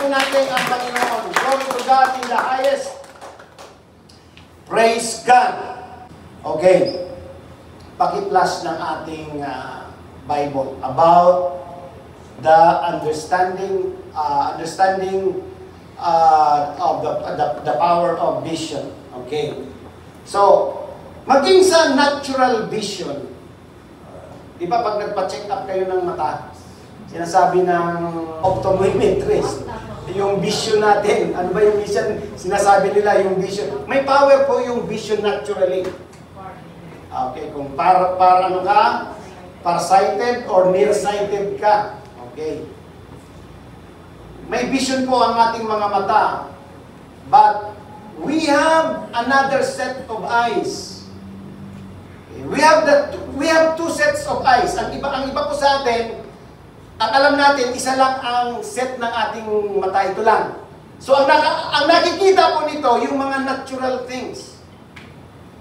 Purihin natin ang Panginoon. Glory to God in the highest. Praise God. Okay. Paki-flash ng ating Bible about the understanding of the power of vision. Okay. So, maging sa natural vision, di ba pag nagpa-check up kayo ng mata, sinasabi ng optometrist, yung vision natin, ano ba yung vision? Sinasabi nila yung vision. May power po yung vision naturally. Okay, kung para ano ka, farsighted or nearsighted ka. Okay. May vision po ang ating mga mata. But we have another set of eyes. We have two sets of eyes. Ang iba po sa atin, ang alam natin, isa lang ang set ng ating mata, ito lang. So ang nakikita po nito, yung mga natural things.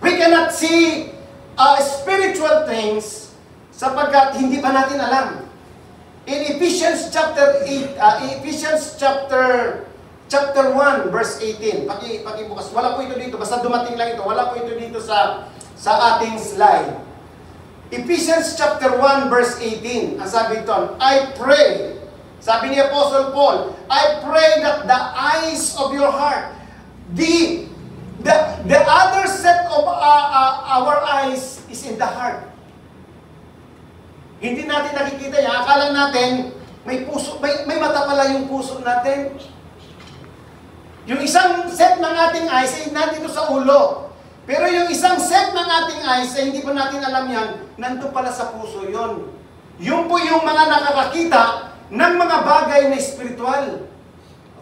We cannot see spiritual things sapagkat hindi pa natin alam. In Ephesians chapter 1 verse 18. Pakibukas. Wala po ito dito, basta dumating lang ito. Wala po ito dito sa ating slide. Ephesians chapter 1 verse 18. Ang sabi ito, I pray. Sabi ni Apostle Paul, I pray that the eyes of your heart, the other set of our eyes is in the heart. Hindi natin nakikita yan. Akala natin, may puso, may mata pala yung puso natin. Yung isang set ng ating eyes ay nandito sa ulo. Pero yung isang set ng ating eyes ay hindi pa natin alam yan, nandito pala sa puso yon. Yung po yung mga nakakakita ng mga bagay na spiritual.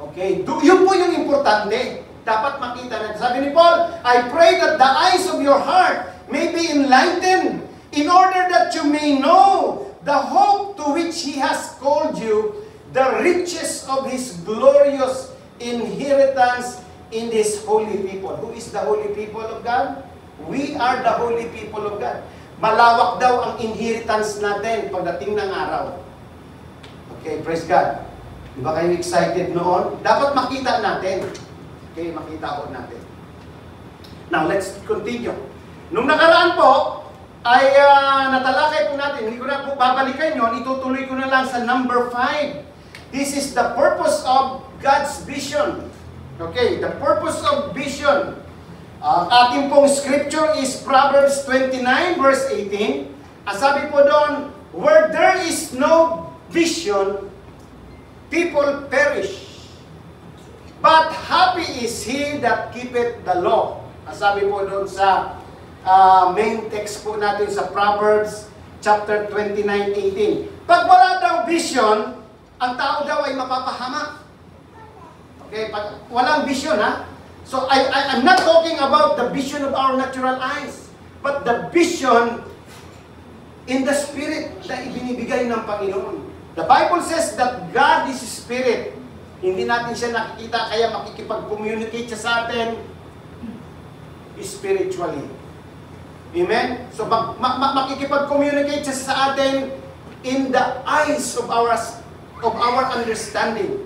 Okay? Yun po yung importante. Dapat makita natin. Sabi ni Paul, I pray that the eyes of your heart may be enlightened in order that you may know the hope to which He has called you, the riches of His glorious inheritance in His holy people. Who is the holy people of God? We are the holy people of God. Malawak daw ang inheritance natin pagdating ng araw. Okay, praise God. Di ba kayo excited noon? Dapat makita natin. Okay, makita ko natin. Now, let's continue. Nung nakaraan po, ay natalakay po natin, hindi ko na po babalikan yun, itutuloy ko na lang sa number 5. This is the purpose of God's vision. Okay, the purpose of vision. Ating pong scripture is Proverbs 29 verse 18. Ang sabi po doon, where there is no vision, people perish. But happy is he that keepeth the law. Ang sabi po doon sa main text po natin sa Proverbs chapter 29:18. Pag wala daw vision, ang tao daw ay mapapahamak. Okay, pag walang vision, ha? So I'm not talking about the vision of our natural eyes, but the vision in the spirit na ibinibigay ng Panginoon. The Bible says that God is spirit. Hindi natin siya nakikita, kaya makikipag-communicate siya sa atin spiritually. Amen? So, makikipag-communicate siya sa atin in the eyes of our understanding.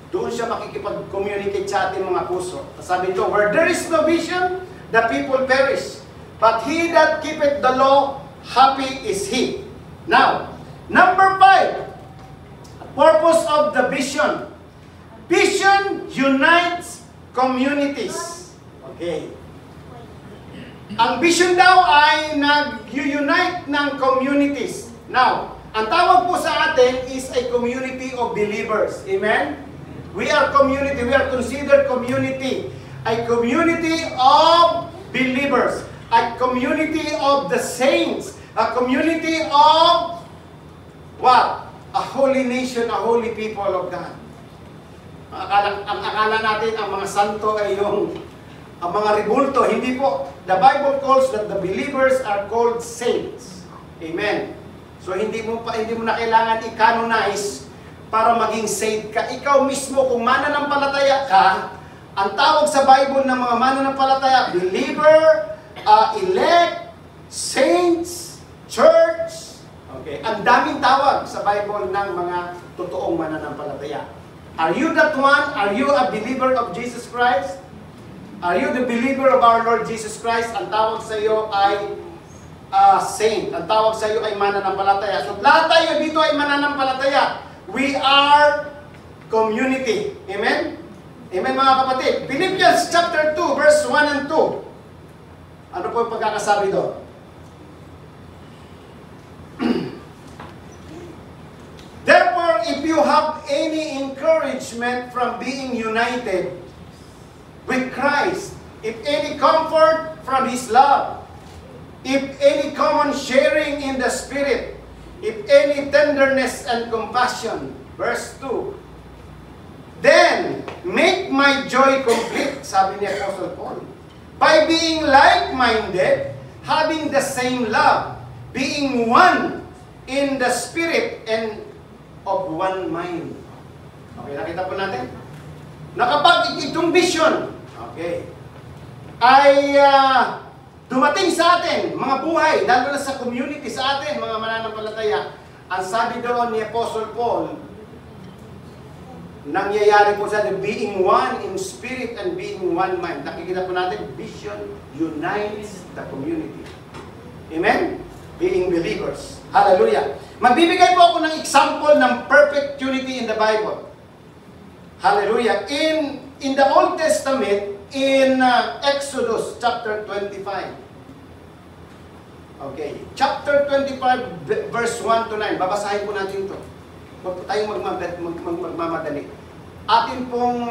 Doon siya makikipag-communicate sa ating mga puso. Sabi ito, where there is no vision, the people perish. But he that keepeth the law, happy is he. Now, number 5. Purpose of the vision. Vision unites communities. Okay. Ang vision daw ay nag-unite ng communities. Now, ang tawag po sa atin is a community of believers. Amen? We are community. We are considered community. A community of believers. A community of the saints. A community of what? A holy nation, a holy people of God. Ang akala natin, ang mga santo ay yung ang mga rebulto. Hindi po. The Bible calls that the believers are called saints. Amen. So hindi mo na kailangan i-canonize para maging saint ka. Ikaw mismo, kung mananampalataya ka, ang tawag sa Bible ng mga mananampalataya, believer, elect, saints, church. Okay, ang daming tawag sa Bible ng mga totoong mananampalataya. Are you that one? Are you a believer of Jesus Christ? Are you the believer of our Lord Jesus Christ? Ang tawag sa iyo ay saint. Ang tawag sa iyo ay mananampalataya. So lahat tayo dito ay mananampalataya. We are community. Amen? Amen mga kapatid. Philippians chapter 2 verse 1 and 2. Ano po yung pagkakasabi doon? Therefore, if you have any encouragement from being united with Christ, if any comfort from His love, if any common sharing in the Spirit, if any tenderness and compassion, verse 2, then make my joy complete, sabi ni Apostle Paul, by being like-minded, having the same love, being one in the Spirit and of one mind. Okay, nakita po natin? Na kapag itong vision, okay, ay dumating sa atin, mga buhay, lalo na sa community sa atin, mga mananampalataya, ang sabi doon ni Apostle Paul, nangyayari po sa atin, being one in spirit and being one mind. Nakikita po natin, vision unites the community. Amen? Being believers. Hallelujah. Magbibigay po ako ng example ng perfect unity in the Bible. Hallelujah. In the Old Testament, in Exodus chapter 25. Okay. Chapter 25, verse 1 to 9. Babasahin po natin ito. Huwag po tayong magmamadali. Atin pong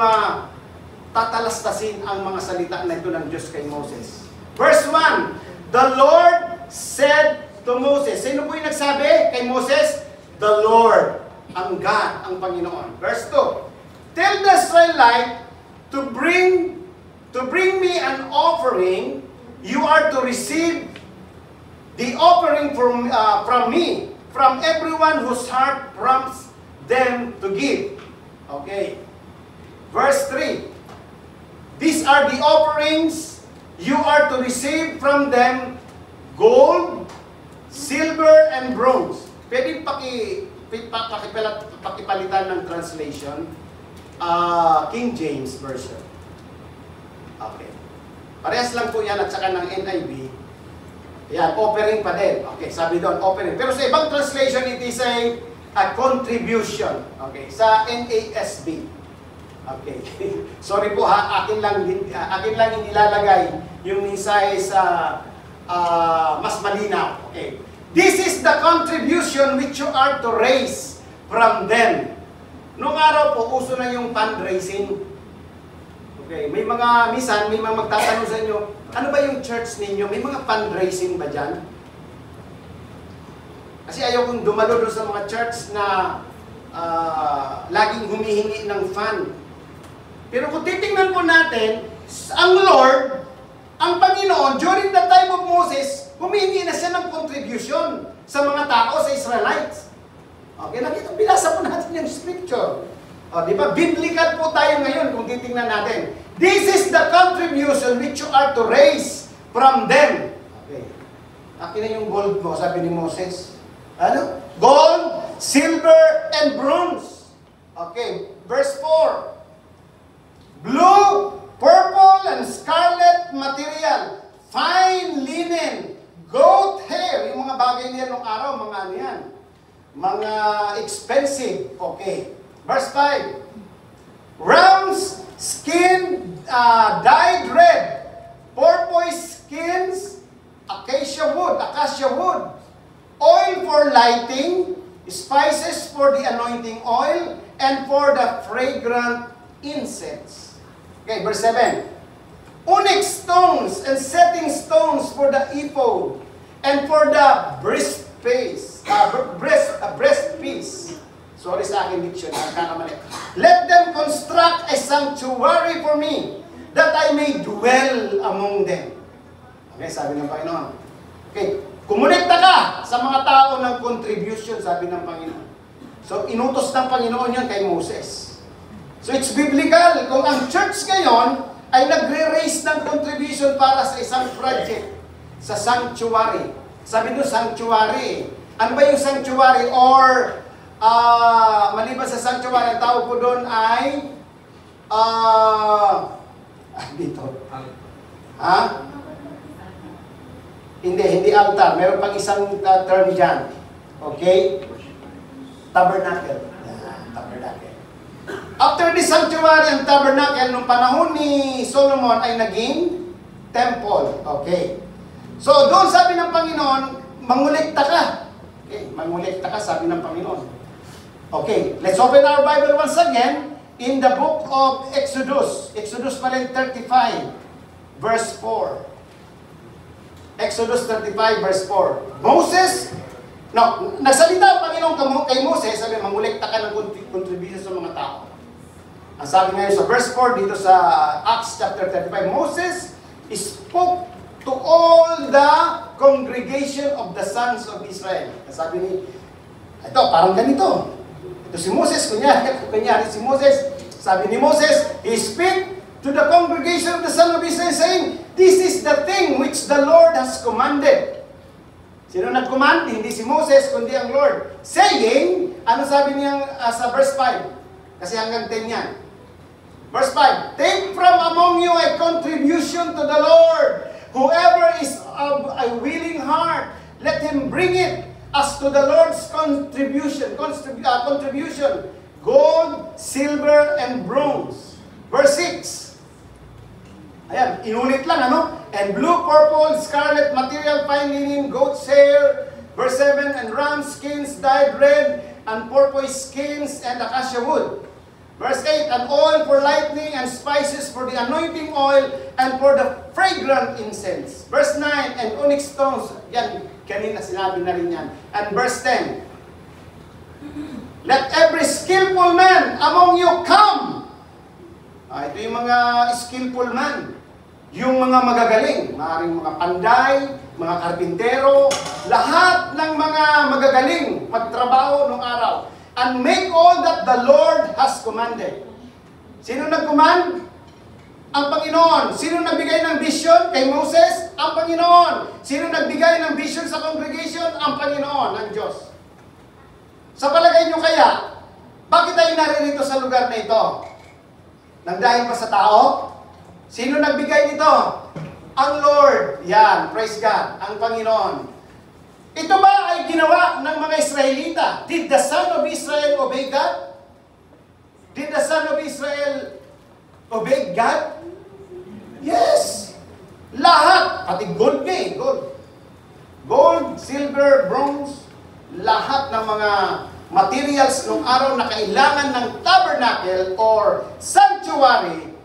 tatalastasin ang mga salita na ito ng Diyos kay Moses. Verse 1, the Lord said to Moses. Sino po yung nagsabi kay Moses? The Lord, ang God, ang Panginoon. Verse 2, tell the Israelite to bring me an offering. You are to receive the offering from me, from everyone whose heart prompts them to give. Okay. Verse 3, these are the offerings you are to receive from them: gold, silver, and bronze. Pwede pakipalitan ng translation. King James Version. Okay. Parehas lang po yan at saka ng NIV. Yan, offering pa din. Okay, sabi doon, offering. Pero sa ibang translation, it is a contribution. Okay, sa NASB. Okay. Sorry po ha, akin lang inilalagay yung mensahe sa mas malinaw. Okay. This is the contribution which you are to raise from them. Noong araw po, uso na yung fundraising. Okay, may mga magtatanong sa inyo, ano ba yung church ninyo? May mga fundraising ba dyan? Kasi ayaw kong dumalo doon sa mga church na laging humihingi ng fund. Pero kung titingnan po natin, ang Lord, ang Panginoon, during the time of Moses, humihingi na siya ng contribution sa mga tao, sa Israelites. Okay, binasa po natin yung scripture. O, di ba? Biblical po tayo ngayon kung titingnan natin. This is the contribution which you are to raise from them. Okay. Akin na yung gold mo, sabi ni Moses. Ano? Gold, silver, and bronze. Okay. Verse 4. Blue, purple, and scarlet material. Fine linen, goat hair. Yung mga bagay niya nung araw, mga ano yan. Mga expensive. Okay. Verse 5. Rams, skin, dyed red. Porpoise skins, acacia wood. Oil for lighting, spices for the anointing oil, and for the fragrant incense. Okay, verse 7. Onyx stones and setting stones for the ephod, and for the breastpiece. Sorry sa akin diction, nagkakamali. Let them construct a sanctuary for me, that I may dwell among them. Okay, sabi ng Panginoon. Okay, kumonekta ka sa mga tao ng contribution, sabi ng Panginoon. So, inutos ng Panginoon yan kay Moses. So, it's biblical. Kung ang church ngayon ay nagre-raise ng contribution para sa isang project, sa sanctuary. Sabi doon, sanctuary. Ano ba yung sanctuary? Or, maliban sa sanctuary, ang tawag po doon ay, dito. Ha? Hindi altar. Meron pang isang term dyan. Okay? Tabernacle. Tabernacle. After the sanctuary and tabernacle, nung panahon ni Solomon ay naging temple. Okay. So, doon sabi ng Panginoon, mangulikta ka. Okay, mangulikta ka, sabi ng Panginoon. Okay, let's open our Bible once again in the book of Exodus. Exodus pa rin 35, verse 4. Exodus 35, verse 4. Nagsalita ang Panginoon kay Moses, sabi, mangulikta ka ng contribution sa mga tao. Ang sabi ngayon sa verse 4, dito sa Acts chapter 35, Moses spoke to all the congregation of the sons of Israel. Sabi ni, ito, parang ganito. Ito si Moses, kunyari si Moses, sabi ni Moses, he speak to the congregation of the sons of Israel saying, this is the thing which the Lord has commanded. Sino nag-command? Hindi si Moses, kundi ang Lord. Saying, ano sabi niya sa verse 5? Kasi hanggang 10 yan. Verse 5, take from among you a contribution to the Lord. Whoever is of a willing heart, let him bring it as to the Lord's contribution. Gold, silver, and bronze. Verse 6. Ayan, inulit lang, ano? And blue, purple, scarlet material, fine linen, goat's hair. Verse 7, and ram skins dyed red, and porpoise skins, and acacia wood. Verse 8, and oil for lightning, and spices for the anointing oil, and for the fragrant incense. Verse 9, and onyx stones. Yan, kanina sinabi na rin yan. And verse 10, let every skillful man among you come. Ito yung mga skillful man. Yung mga magagaling, maaaring mga panday, mga karpintero, lahat ng mga magagaling magtrabaho nung araw. And make all that the Lord has commanded. Sino nag-command? Ang Panginoon. Sino nagbigay ng vision kay Moses? Ang Panginoon. Sino nagbigay ng vision sa congregation? Ang Panginoon, ang Diyos. Sa palagay nyo kaya, bakit tayo naririto sa lugar na ito? Nagdahil pa sa tao? Sino nagbigay nito? Ang Lord. Yan, praise God. Ang Panginoon. Ito ba ay ginawa ng mga Israelita? Did the son of Israel obey God? Did the son of Israel obey God? Yes. Lahat. Pati gold nga eh. Gold, silver, bronze. Lahat ng mga materials nung araw na kailangan ng tabernacle or sanctuary,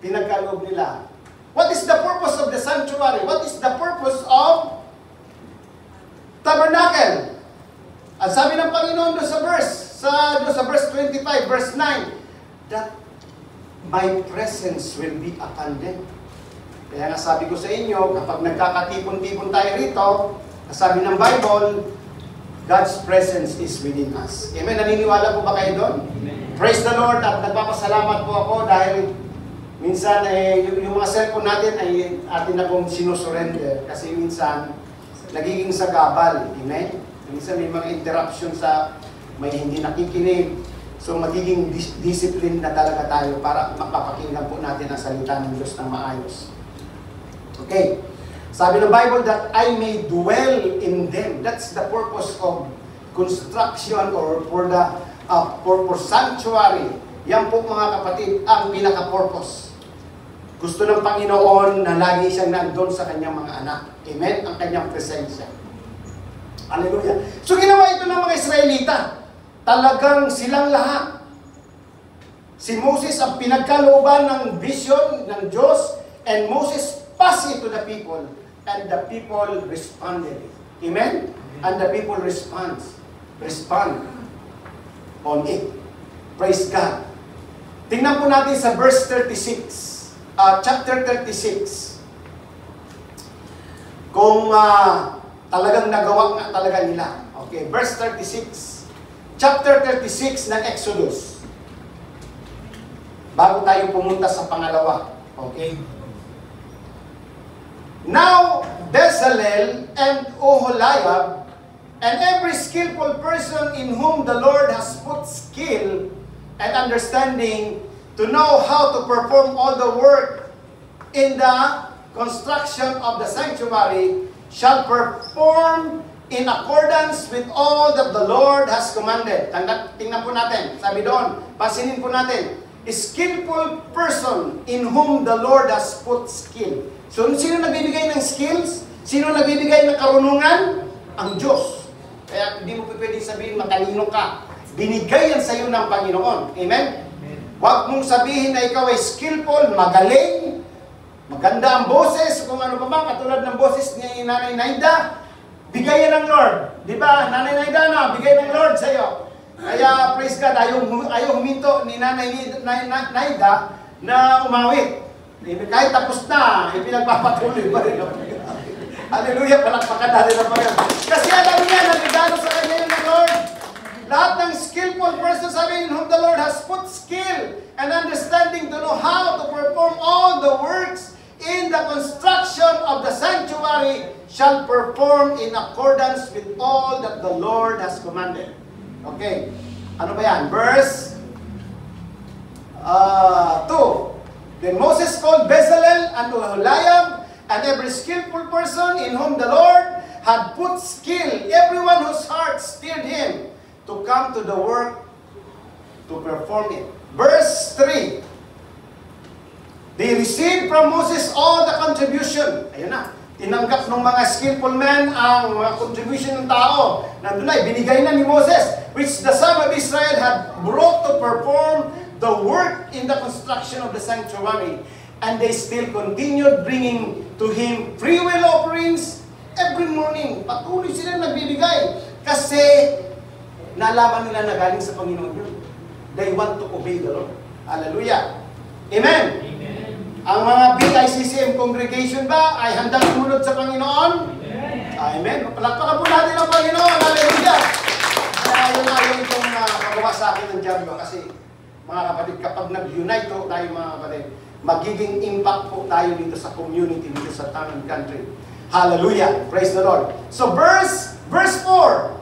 pinagkaloob nila. What is the purpose of the sanctuary? What is the purpose of tabernacle? Ang sabi ng Panginoon doon sa verse 25, verse 9, that my presence will be upon them. Kaya nga sabi ko sa inyo, kapag nagkakatipon-tipon tayo rito, sabi ng Bible, God's presence is within us. Amen? Naniniwala po ba kayo doon? Amen. Praise the Lord at nagpapasalamat po ako dahil minsan yung mga cellphone natin ay atin na pong sinusurrender kasi minsan nagiging sagabal. Amen? Minsan may mga interruption may hindi nakikinig. So magiging discipline na talaga tayo para mapapakinggan po natin ang salita ng Diyos ng maayos. Okay. Sabi ng Bible that I may dwell in them. That's the purpose of construction or for sanctuary. Yan po mga kapatid ang pinaka-purpose. Gusto ng Panginoon na lagi siyang nandun sa kanyang mga anak. Amen? Ang kanyang presensya. Hallelujah. So ginawa ito ng mga Israelita. Talagang silang lahat. Si Moses ang pinagkalooban ng vision ng Diyos and Moses passed it to the people and the people responded. Amen? And the people respond on it. Praise God. Tingnan po natin sa verse 36. Chapter 36. Kung talagang nagawa nga talaga nila. Okay, verse 36. Chapter 36 ng Exodus. Bago tayo pumunta sa pangalawa. Okay? Now, Bezalel and Oholiab And every skillful person in whom the Lord has put skill and understanding to know how to perform all the work in the construction of the sanctuary shall perform in accordance with all that the Lord has commanded. Tingnan po natin. Sabi doon, pasinin po natin. A skillful person in whom the Lord has put skill. So, sino nagbibigay ng skills? Sino nagbibigay ng karunungan? Ang Diyos. Kaya hindi mo pwedeng sabihin matalino ka. Binigay yan sa iyo ng Panginoon. Amen? Huwag mong sabihin na ikaw ay skillful, magaling, maganda ang boses, kung ano pa ba, katulad ng boses ni Nanay Naida, bigay yan ng Lord. Di ba? Nanay Naida na, bigay ng Lord sa iyo. Kaya, praise God, ayaw huminto ni Nanay Naida na umawit. Kahit tapos na, ipinagpapatuloy pa rin. Hallelujah, palakpakan natin ang Panginoon. Kasi alam niya, nagregalo sa kanya yun ng Lord. Lahat ng skillful person, sabi in whom the Lord has put skill and understanding to know how to perform all the works in the construction of the sanctuary shall perform in accordance with all that the Lord has commanded. Okay. Ano ba yan? Verse 2. Then Moses called Bezalel and Oholiab and every skillful person in whom the Lord had put skill, everyone whose heart stirred him to come to the work to perform it. Verse 3. They received from Moses all the contribution. Ayun na. Tinanggap ng mga skillful men ang mga contribution ng tao. Nandun na, binigay na ni Moses, which the son of Israel had brought to perform the work in the construction of the sanctuary. And they still continued bringing to him free will offerings every morning. Patuloy sila nagbibigay. Kasi nalaman nila na galing sa Panginoon yun. They want to obey the Lord. Hallelujah. Amen. Amen. Ang mga BICCM congregation ba ay handang sumunod sa Panginoon? Amen. Amen. Palakpakan po natin ang Panginoon. Hallelujah. Kaya yun nga yun itong magawa sa akin ng Diablo. Kasi mga kapatid, kapag nag-unite po tayo mga kapatid, magiging impact po tayo dito sa community, dito sa town and country. Hallelujah. Praise the Lord. So verse 4.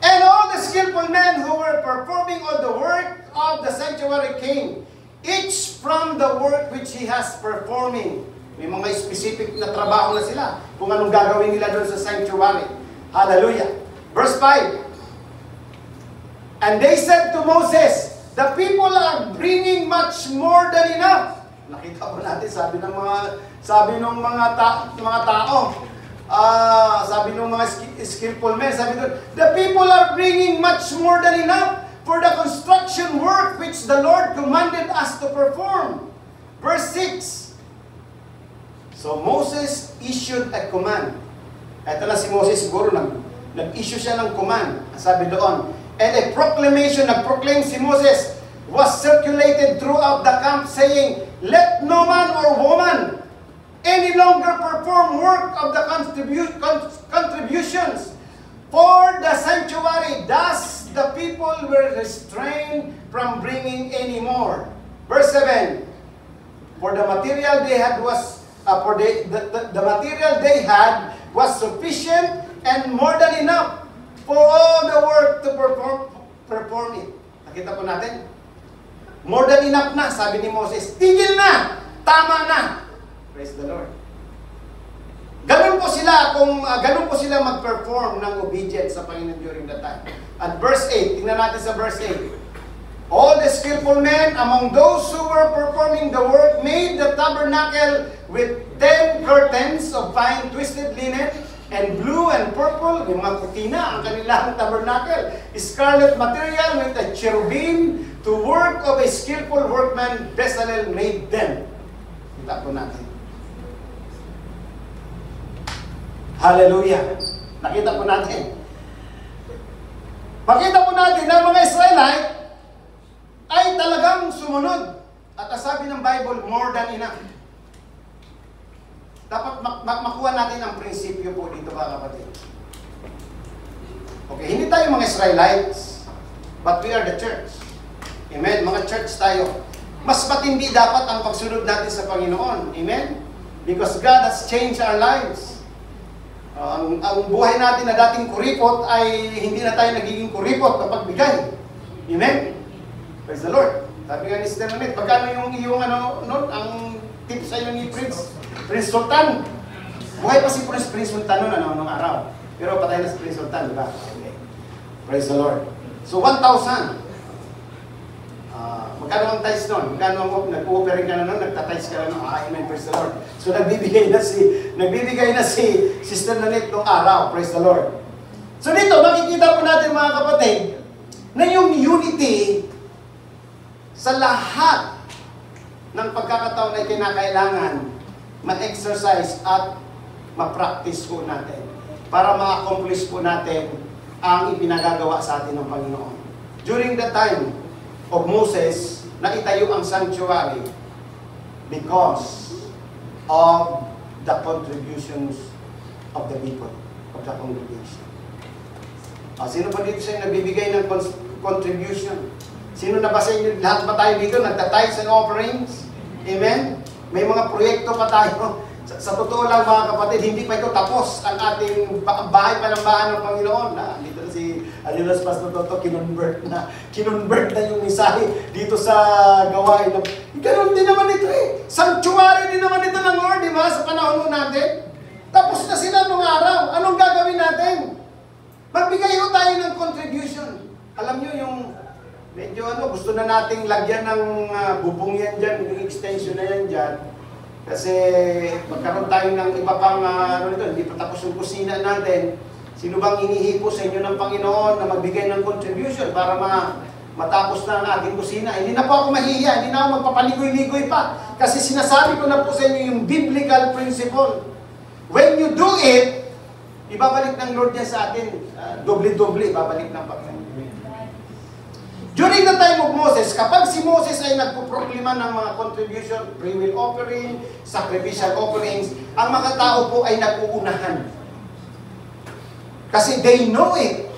And all the skillful men who were performing all the work of the sanctuary came, each from the work which he has performing. May mga specific na trabaho na sila kung anong gagawin nila doon sa sanctuary. Hallelujah. Verse 5. And they said to Moses, the people are bringing much more than enough. Nakita po natin, sabi ng mga tao, sabi ng mga skillful men, sabi doon, the people are bringing much more than enough for the construction work which the Lord commanded us to perform. Verse 6. So Moses issued a command. Ito na si Moses, siguro nag-issue siya ng command. Sabi doon, and a proclamation, nag-proclaim si Moses, was circulated throughout the camp saying, let no man or woman any longer perform work of the contributions for the sanctuary. Thus the people were restrained from bringing any more. Verse 7. For the material they had was the material they had was sufficient and more than enough for all the work to perform it. Nakita po natin? More than enough na, sabi ni Moses. Tigil na! Tama na! Praise the Lord. Ganun po sila mag-perform ng obedience sa Panginoon during that time. At verse 8, tingnan natin sa verse 8. All the skillful men among those who were performing the work made the tabernacle with 10 curtains of fine twisted linen and blue and purple, yung mga kutina, ang kanilang tabernacle, scarlet material with a cherubim, to work of a skillful workman, Bezalel made them. Kita po natin. Hallelujah. Nakita po natin. Pakita po natin na mga Israelite ay talagang sumunod. At sabi ng Bible, more than enough. Dapat makuha natin ang prinsipyo po dito mga kapatid. Okay, hindi tayo mga Israelites, but we are the church. Amen? Mga church tayo. Mas matindi dapat ang pagsunod natin sa Panginoon. Amen? Because God has changed our lives. Ang buhay natin na dating kuripot ay hindi na tayo nagiging kuripot kapag bigay. Amen? Praise the Lord. Sabi nga ni Sister Nanette, pagkano yung iyong ang tip sa iyo ni Prince Sultan? Buhay pa si Prince Sultan noong araw. Pero patay na si Prince Sultan, di ba? Okay. Praise the Lord. So, 1,000. Magkano ang ties nun? Magkano ang nag-ooperate ka na nun? Nagtatice ka na nun? Amen, praise the Lord. So, nagbibigay na si Sister Nanette noong araw. Praise the Lord. So, dito, makikita po natin mga kapatid, na yung unity sa lahat ng pagkakataon ay kinakailangan ma-exercise at ma-practice po natin para ma-accomplish po natin ang ipinagagawa sa atin ng Panginoon. During the time of Moses, naitayo ang sanctuary because of the contributions of the people, of the congregation. Sino pa dito sa'yo nagbibigay ng contribution? Sino na ba sa inyo? Lahat ba tayo dito? Nagta-tithes and offerings? Amen? May mga proyekto pa tayo. Sa totoo lang mga kapatid, hindi pa ito tapos ang ating bahay palambahan ng Panginoon. Dito na si Alinas Pastor Toto, kinonvert na yung mensahe dito sa gawain. Ganun din naman ito eh. Sanctuary din naman ito ng Lord, di ba? Sa panahon natin. Tapos na sila nung araw. Anong gagawin natin? Magbigay ho tayo ng contribution. Alam nyo yung medyo gusto na nating lagyan ng bubong yan dyan, yung extension na yan dyan. Kasi magkaroon tayo ng iba pang hindi pa tapos yung kusina natin. Sino bang inihipo sa inyo ng Panginoon na magbigay ng contribution para matapos na ang ating kusina? Hindi na po ako mahihiya, hindi na ako magpapaligoy-ligoy pa. Kasi sinasabi ko na po sa inyo yung biblical principle. When you do it, ibabalik ng Lord yan sa atin. Doble-doble, ibabalik ng Panginoon. During the time of Moses, kapag si Moses ay nagpuproklima ng mga contribution, free will offering, sacrificial offerings, ang mga tao po ay nag-uunahan. Kasi they know it,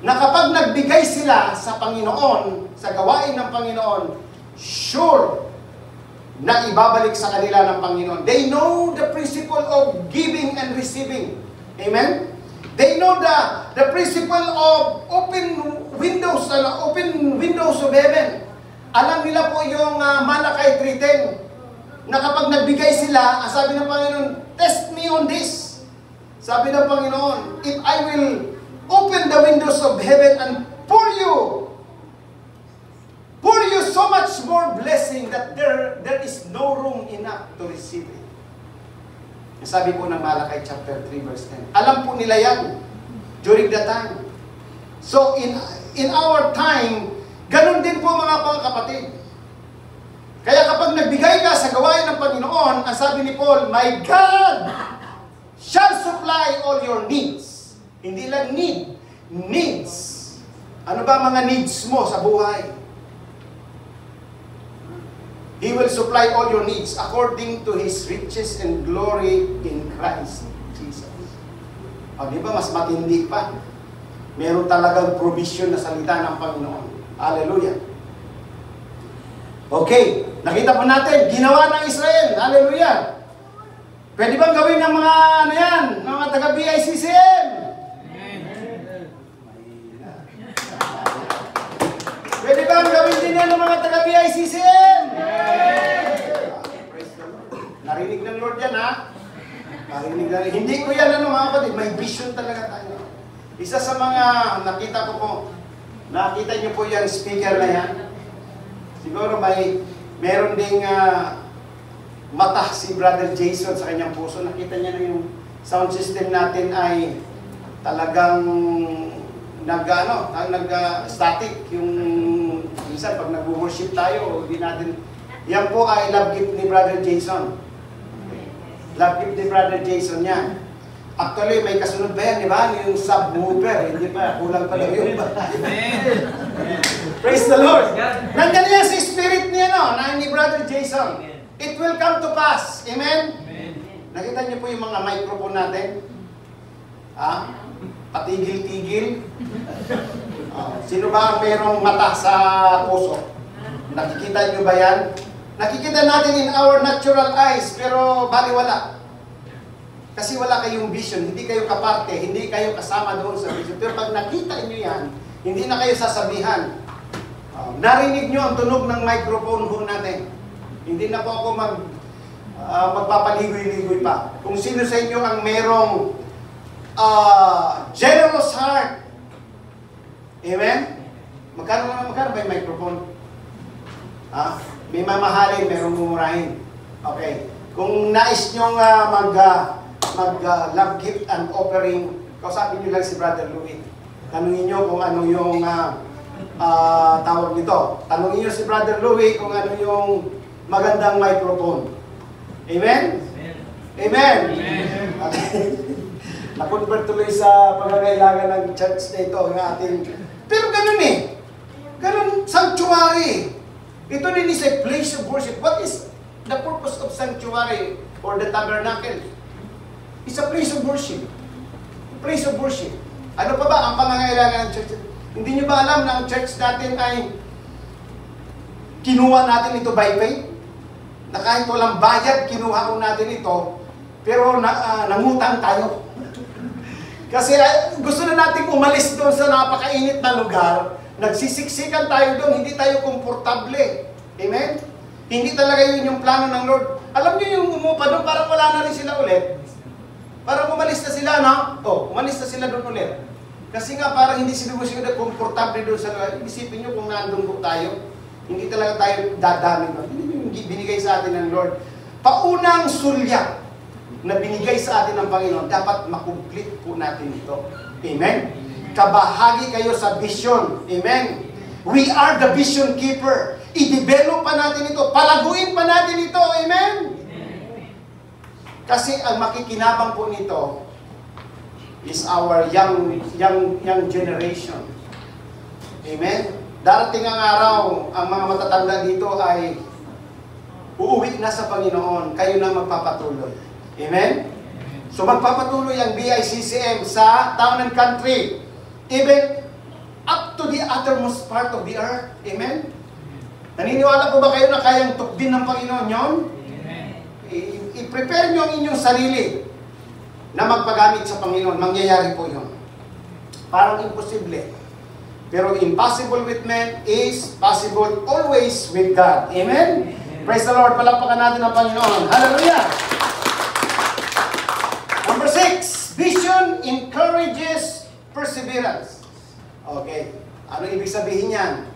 na kapag nagbigay sila sa Panginoon, sa gawain ng Panginoon, sure na ibabalik sa kanila ng Panginoon. They know the principle of giving and receiving. Amen? They know the principle of open windows of heaven. Alam nila po yung Malakay 3:10 na kapag nagbigay sila, ang sabi ng Panginoon, test me on this. Sabi ng Panginoon, if I will open the windows of heaven and pour you so much more blessing that there is no room enough to receive it. Sabi po ng Malakay chapter 3 verse 10. Alam po nila yan during the time. So in our time, ganun din po mga kapatid. Kaya kapag nagbigay ka sa gawain ng Panginoon, ang sabi ni Paul, my God shall supply all your needs. Hindi lang needs. Ano ba mga needs mo sa buhay? He will supply all your needs according to His riches and glory in Christ Jesus. O, di ba mas matindi pa? Meron talagang provision na salita ng Panginoon. Hallelujah. Okay, nakita po natin, ginawa ng Israel. Hallelujah. Pwede bang gawin ng mga mga taga-BICCM? Pwede bang gawin din yan ng mga taga-BICCM? Narinig ng Lord yan, ha? Narinig. Hindi ko yan, mga kapatid, may vision talaga tayo. Isa sa mga nakita ko nakita niyo po yung speaker na yan. Siguro meron ding mata si Brother Jason sa kanyang puso. Nakita niya na yung sound system natin ay talagang nag-static. Yung minsan pag nag-worship tayo, hindi natin. Yan po ay love gift ni Brother Jason. Love gift ni Brother Jason yan. Actually, may kasunod ba yan, di ba? Yung subwoofer. Hindi pa, kulang pa lang yun. Praise the Lord. Nandiyan yan sa spirit niya, ni Brother Jason. It will come to pass. Amen? Nakita niyo po yung mga microphone natin? Patigil-tigil. Sino ba ang mayroong mata sa puso? Nakikita niyo ba yan? Nakikita natin in our natural eyes, pero baliwala. Kasi wala kayong vision, hindi kayo kaparte, hindi kayo kasama doon sa vision. Pero pag nakita niyo yan, hindi na kayo sasabihan. Narinig niyo ang tunog ng microphone ho natin. Hindi na po ako magpapaligoy-ligoy pa. Kung sino sa inyo ang merong generous heart, amen? Magkano ba yung microphone? May mamahalin, merong mumurahin. Okay. Kung nais nyo mag-love gift and offering, kausapin nyo lang si Brother Louie. Tanungin nyo kung ano yung tawag nito. Tanungin nyo si Brother Louie kung ano yung magandang microphone. Amen? Amen? Amen. Na-convert tuloy sa pagkakailangan ng church na ito. Pero ganun eh. Ganun, sanctuary. Ito din is a place of worship. What is the purpose of sanctuary or the tabernacle? It's a place of worship. A place of worship. Ano pa ba ang pangangailangan ng church? Hindi nyo ba alam na ang church natin ay kinuha natin ito by faith? Na kahit walang bayad, kinuha ko natin ito, pero nangutang tayo. Kasi gusto na nating umalis doon sa napakainit na lugar, nagsisiksikan tayo doon, hindi tayo komportable. Amen? Hindi talaga yun yung plano ng Lord. Alam niyo yung umupa doon, parang wala na rin sila ulit. Parang umalis na sila, no? Umalis na sila doon ulit. Kasi nga parang hindi sila komportable doon sa lugar. Isipin nyo kung nandun po tayo, hindi talaga tayo dadami doon. Hindi yung binigay sa atin ng Lord. Paunang sulya na binigay sa atin ng Panginoon, dapat makumplete po natin ito. Amen? Kabahagi kayo sa vision. Amen? We are the vision keeper. I-develop pa natin ito. Palaguin pa natin ito. Amen? Kasi ang makikinabang po nito is our young generation. Amen? Darating ang araw, ang mga matatanda dito ay uuwi na sa Panginoon. Kayo na magpapatuloy. Amen? So magpapatuloy ang BICCM sa town and country. Even up to the uttermost part of the earth. Amen? Naniniwala po ba kayo na kayang tukdin ng Panginoon yon? I-prepare nyo ang inyong sarili na magpagamit sa Panginoon. Mangyayari po yun. Parang imposible. Pero impossible with men is possible always with God. Amen? Praise the Lord. Palakpakan natin ang Panginoon. Hallelujah! Number 6, vision encourages perseverance. Okay. Ano ibig sabihin yan?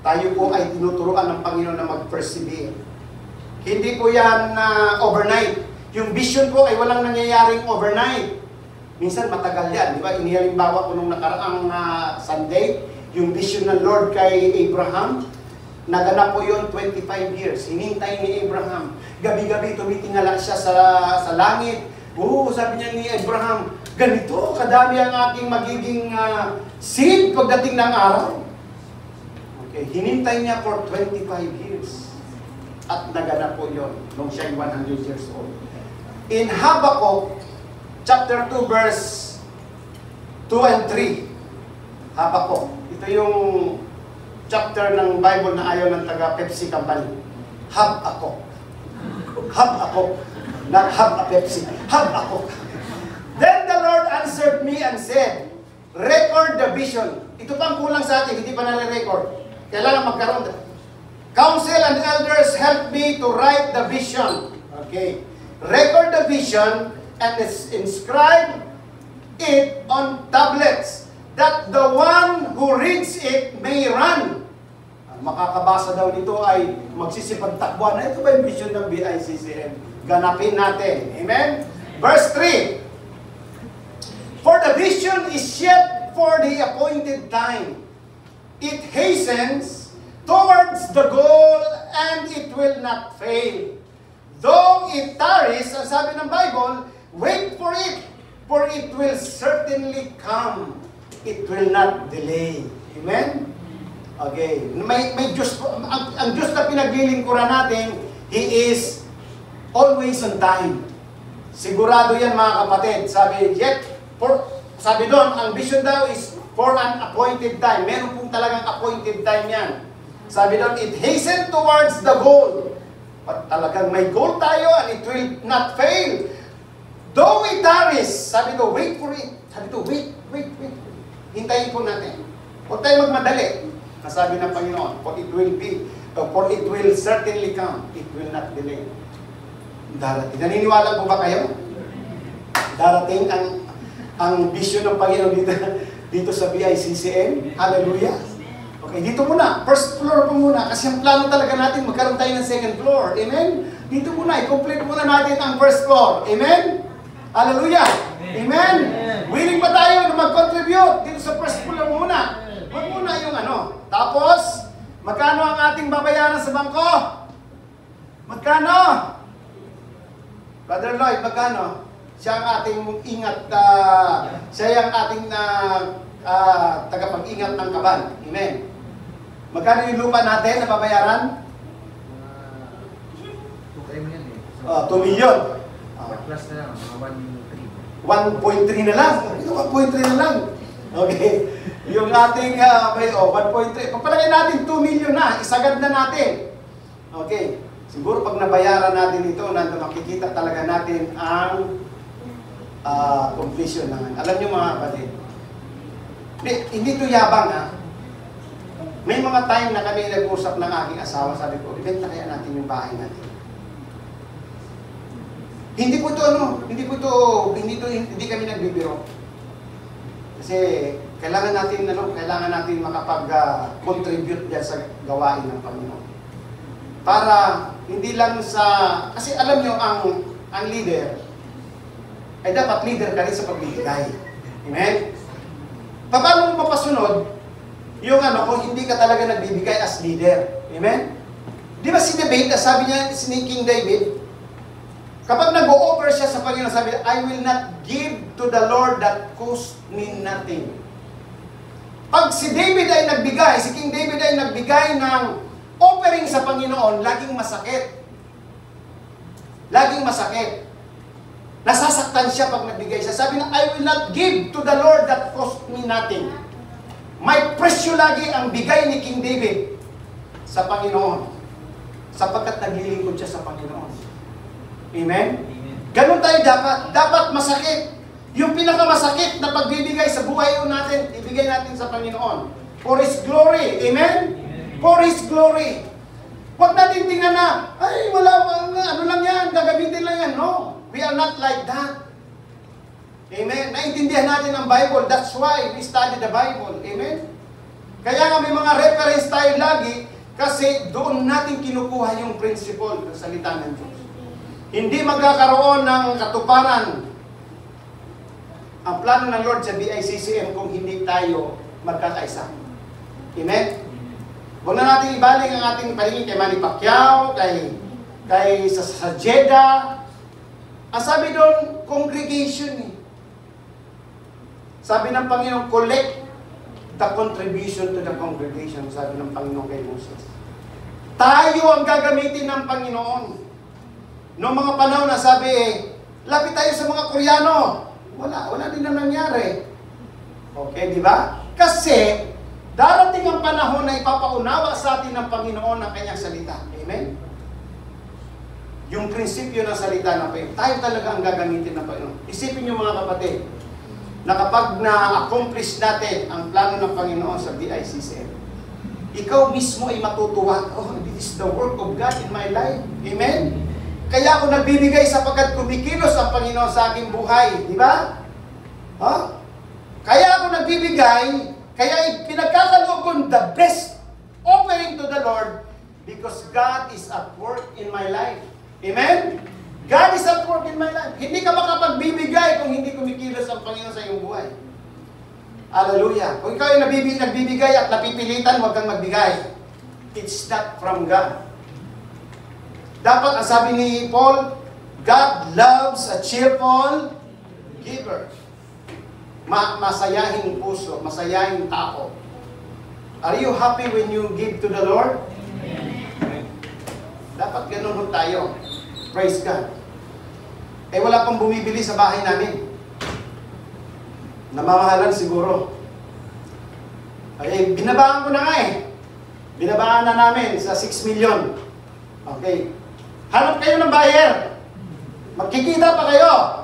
Tayo po ay tinuturuan ng Panginoon na mag-persevere. Hindi po yan overnight. Yung vision po ay walang nangyayaring overnight. Minsan matagal yan. Di ba? Inihalimbawa ko nung nakaraang Sunday, yung vision ng Lord kay Abraham, naganap po yun 25 years. Hinintay ni Abraham. Gabi-gabi tumitingala siya sa langit. Sabi niya ni Abraham, ganito kadami ang aking magiging seed pagdating ng araw. Okay, hinintay niya for 25 years. At naganap po yun nung siya 100 years old. In Habakkuk, chapter 2, verse 2 and 3. Habakkuk. Ito yung chapter ng Bible na ayaw ng taga-Pepsi company. Habakkuk. Habakkuk. Not Pepsi. Habakkuk. Then the Lord answered me and said, record the vision. Ito pang kulang sa atin, hindi pa nare-record. Kailangan magkaroon. Council and elders help me to write the vision. Okay. Record the vision and inscribe it on tablets, that the one who reads it may run. Makakabasa daw nito ay magsisipagtakbuhan. Ito ba yung vision ng BICCM? Ganapin natin. Amen? Verse 3. For the vision is yet for the appointed time. It hastens towards the goal and it will not fail. Though it tarries, ang sabi ng Bible, wait for it will certainly come. It will not delay. Amen? Okay. May Diyos, ang Diyos na pinaglilingkuran natin, He is always on time. Sigurado yan mga kapatid. Sabi doon, ang vision daw is for an appointed time. Meron pong talagang appointed time yan. Sabi doon, it hasten towards the goal. Talagang may goal tayo and it will not fail. Though it tarries, sabi ko, wait for it. Sabi ko, wait. Hintayin po natin. Huwag tayo magmadali. Nasabi ng Panginoon, for it will certainly come. It will not delay. Darating. Naniniwala po ba kayo? Darating ang vision ng Panginoon dito sa BICCM. Hallelujah. Okay, dito muna. First floor po muna. Kasi ang plano talaga natin, magkaroon tayo ng second floor. Amen? Dito muna. I-complete muna natin ang first floor. Amen? Hallelujah. Amen? Willing ba tayo na mag-contribute dito sa first floor muna? Huwag muna yung ano. Tapos, magkano ang ating babayaran sa bangko? Magkano? Brother Lloyd, magkano? Siya ang ating ingat, siya ang ating tagapag-ingat ng kaban. Amen. Magkano yung lupa natin na babayaran? 2 million. Plus na lang, 1.3 na lang. 1.3 na lang. Okay. Yung ating 1.3. Pagpalagay natin 2 million na. Isagad na natin. Okay. Siguro pag nabayaran natin ito, nandun makikita talaga natin ang completion naman. Alam nyo mga kapatid, hindi ito yabang ha. May mga time na kami nag-usap ng aking asawa, sabi ko, ibenta kaya natin yung bahay natin. Hindi kami nagbibiro. Kasi kailangan natin makapag-contribute diyan sa gawain ng Panginoon. Para hindi lang kasi alam nyo ang leader ay dapat leader ka rin sa pagbibigay. Amen? Paano mo mapasunod yung kung hindi ka talaga nagbibigay as leader? Amen? Di ba si David, sabi niya, si King David, kapag nag-o-offer siya sa Panginoon, sabi niya, I will not give to the Lord that cost me nothing. Pag si David ay nagbigay, si King David ay nagbigay ng offering sa Panginoon, laging masakit. Laging masakit. Nasasaktan siya pag nagbigay siya. Sabi niya, I will not give to the Lord that cost me nothing. May presyo lagi ang bigay ni King David sa Panginoon. Sapagkat naglilingkod siya sa Panginoon. Amen? Ganun tayo dapat. Dapat masakit. Yung pinakamasakit na pagbibigay sa buhay natin, ibigay natin sa Panginoon. For His glory. Amen? For His glory. Huwag natin tingnan na, ay wala, ano lang yan, gagamitin lang yan. No. We are not like that. Amen? Naintindihan natin ang Bible. That's why we study the Bible. Amen? Kaya nga may mga reference tayo lagi kasi doon natin kinukuha yung principle ng salita ng Diyos. Hindi magkakaroon ng katuparan ang plano ng Lord sa BICCM kung hindi tayo magkakaisa. Amen? Huwag na natin ibaling ang ating paningin kay Manny Pacquiao, kay sa Jeddah. Ang sabi doon, congregation eh. Sabi ng Panginoon, collect the contribution to the congregation. Sabi ng Panginoon kay Moses. Tayo ang gagamitin ng Panginoon. Noong mga panahon na sabi lapit tayo sa mga Koreano. Wala din na nangyari. Okay, di ba? Kasi, darating ang panahon na ipapaunawa sa atin ng Panginoon ang kanyang salita. Amen? Yung prinsipyo ng salita ng Panginoon. Tayo talaga ang gagamitin ng Panginoon. Isipin nyo mga kapatid, na kapag na-accomplish natin ang plano ng Panginoon sa BICCM, ikaw mismo ay matutuwa, oh, this is the work of God in my life. Amen? Kaya ako nagbibigay sapagkat kumikilos ang Panginoon sa aking buhay. Di ba? Huh? Kaya ako nagbibigay, kaya pinagkakaloob ko the best offering to the Lord because God is at work in my life. Amen? God is at work in my life. Hindi ka makapagbibigay kung hindi kumikilos ang Panginoon sa iyong buhay. Hallelujah. Kung ikaw ay nagbibigay at napipilitan, huwag kang magbigay. It's not from God. Dapat, ang sabi ni Paul, God loves a cheerful giver. Masayahing puso, masayahing tao. Are you happy when you give to the Lord? Amen. Dapat ganun tayo. Praise God. Wala pang bumibili sa bahay namin. Namamahalan siguro. Binabaan ko na nga Binabaan na namin sa 6 million. Okay. Hanap kayo ng buyer. Magkikita pa kayo.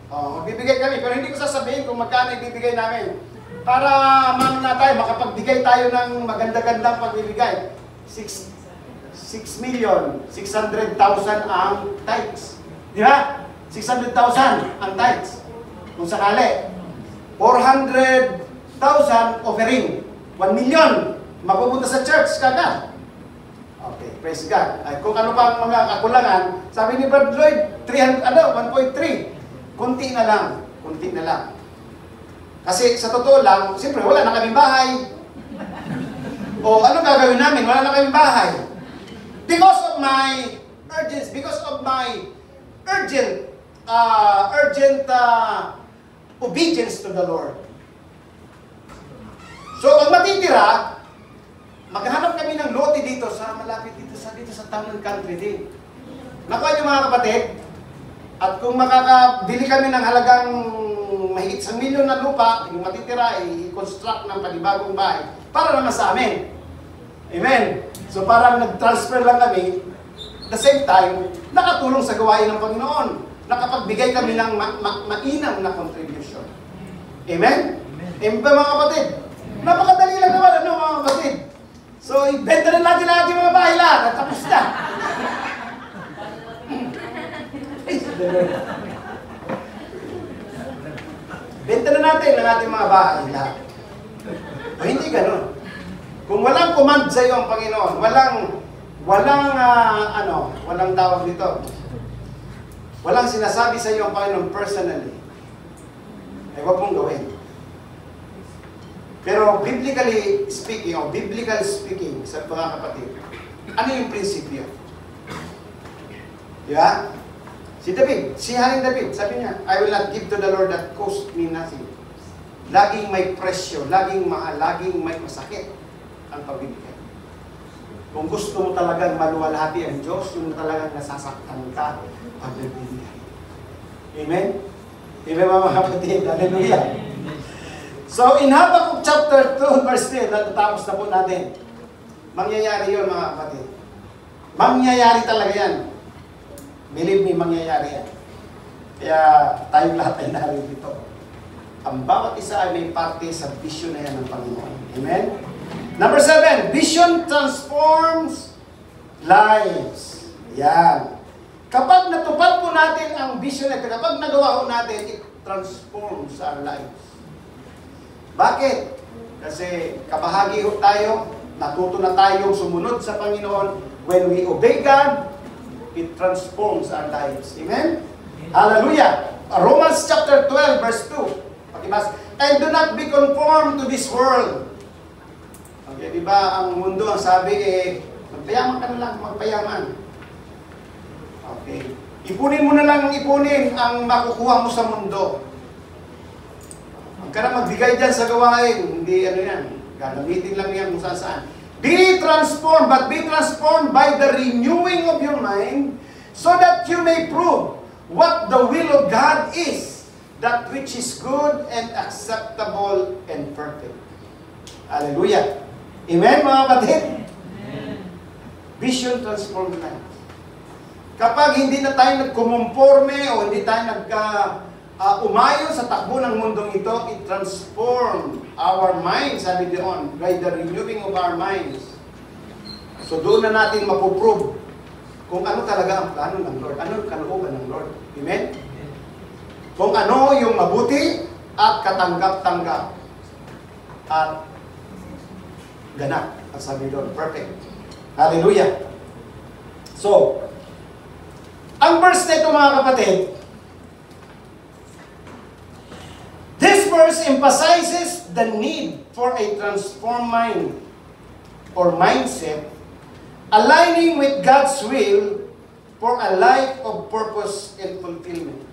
Magbibigay kami, pero hindi ko sasabihin kung magkano ibibigay namin. Para na tayo, makapagbigay tayo ng maganda-gandang pagbibigay. 6,600,000 ang tithes. Di ba? 600,000 ang tithes. Kung sakali. 400,000 offering. 1 million. Mapupunta sa church kagad. Okay, praise God. Ay, kung ano pa ang mga kakulangan, sabi ni Brad Lloyd, 1.3. Kunti na lang. Kunti na lang. Kasi sa totoo lang, siyempre wala na kaming bahay. O ano gagawin namin? Wala na kaming bahay. Because of my urgent obedience to the Lord. So, ang matitira, maghanap kami ng lote dito sa malapit dito sa town and country din. Nakuha niyo mga kapatid, at kung makakabili kami ng halagang mahigit 1 milyon na lupa, yung matitira ay i-construct ng panibagong bahay para naman sa amin. Amen. So parang nag-transfer lang kami, at the same time, nakatulong sa gawain ng Panginoon. Nakapagbigay kami ng mainam na contribution. Amen? Amen ba mga kapatid? Napakadali lang naman, ano mga kapatid? So, ibenta na natin lahat yung mga bahay lahat at tapos na. Benta na natin ang ating mga bahay lahat. O hindi ganun. Kung walang command sa iyo ang Panginoon, walang tawag dito. Walang sinasabi sa iyo ang Panginoon personally, ay huwag mong gawin. Pero biblically speaking sa mga kapatid, ano yung prinsipyo? Di ba? Si Haring David, sabi niya, I will not give to the Lord that cost me nothing. Laging may presyo, laging mahal, laging may masakit ang pagbibigay. Kung gusto mo talagang maluwalhati ang Diyos, yung talagang nasasaktan ka, pagbibigay. Amen? Amen mga kapatid, hallelujah. So, in Habakkuk chapter 2, verse 10, natatapos na po natin. Mangyayari yun mga kapatid. Mangyayari talaga yan. Believe me, mangyayari yan. Kaya tayong lahat ay narito. Ang bawat isa ay may parte sa vision na yan ng Panginoon. Amen? Number 7, vision transforms lives. Yan. Kapag natupad po natin ang vision na ito, kapag nagawa po natin, it transforms our lives. Bakit? Kasi kabahagi ho tayo, natuto na tayong sumunod sa Panginoon. When we obey God, it transforms our lives. Amen? Hallelujah! Romans chapter 12, verse 2. Pakibas, and do not be conformed to this world. Okay, di ba ang mundo, ang sabi magpayaman ka na lang, magpayaman. Okay. Ipunin mo na lang ang makukuha mo sa mundo. Huwag ka na magbigay dyan sa gawain. Hindi yan. Gagamitin lang yan kung saan. Be transformed, but be transformed by the renewing of your mind, so that you may prove what the will of God is, that which is good and acceptable and perfect. Hallelujah. Amen, mga kapatid? Vision transformed life. Kapag hindi na tayo nagkumumporme o hindi tayo umayon sa takbo ng mundong ito, it transform our minds, sabi doon, by the renewing of our minds. So doon na natin mapuprove kung ano talaga ang plano ng Lord, ano ang kalooban ng Lord. Amen? Kung ano yung mabuti at katanggap-tanggap at ganap. At sabi doon, perfect. Hallelujah. So, ang verse na ito mga kapatid, this verse emphasizes the need for a transformed mind or mindset aligning with God's will for a life of purpose and fulfillment.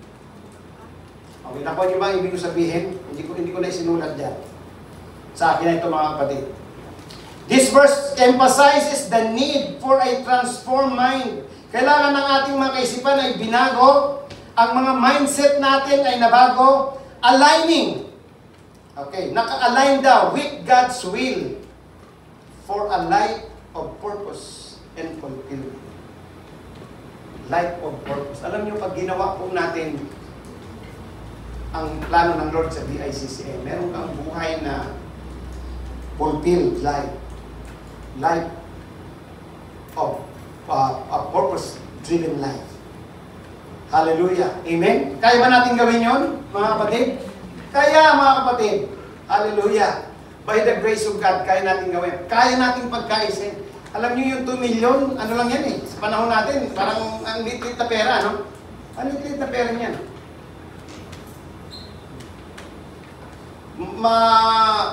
Okay, nakuha niyo ba ang ibig ko sabihin? Hindi ko na isinulat dyan. Sa akin na ito mga kapatid. This verse emphasizes the need for a transformed mind. Kailangan ng ating mga kaisipan ay binago. Ang mga mindset natin ay nabago. Aligning. Okay, naka-align daw with God's will for a life of purpose and fulfillment. life of purpose. Alam niyo, pag ginawa po natin ang plano ng Lord sa DICCM, meron kang buhay na fulfilled life. Life of a purpose-driven life. Hallelujah. Amen? Kaya ba natin gawin yon, mga kapatid? Kaya, mga kapatid. Hallelujah. By the grace of God, kaya natin gawin. Kaya natin pagkaisin. Alam niyo yung 2 million, ano lang yan eh. Sa panahon natin, parang ang lit-lit na pera, no? Ang lit-lit na pera niyan.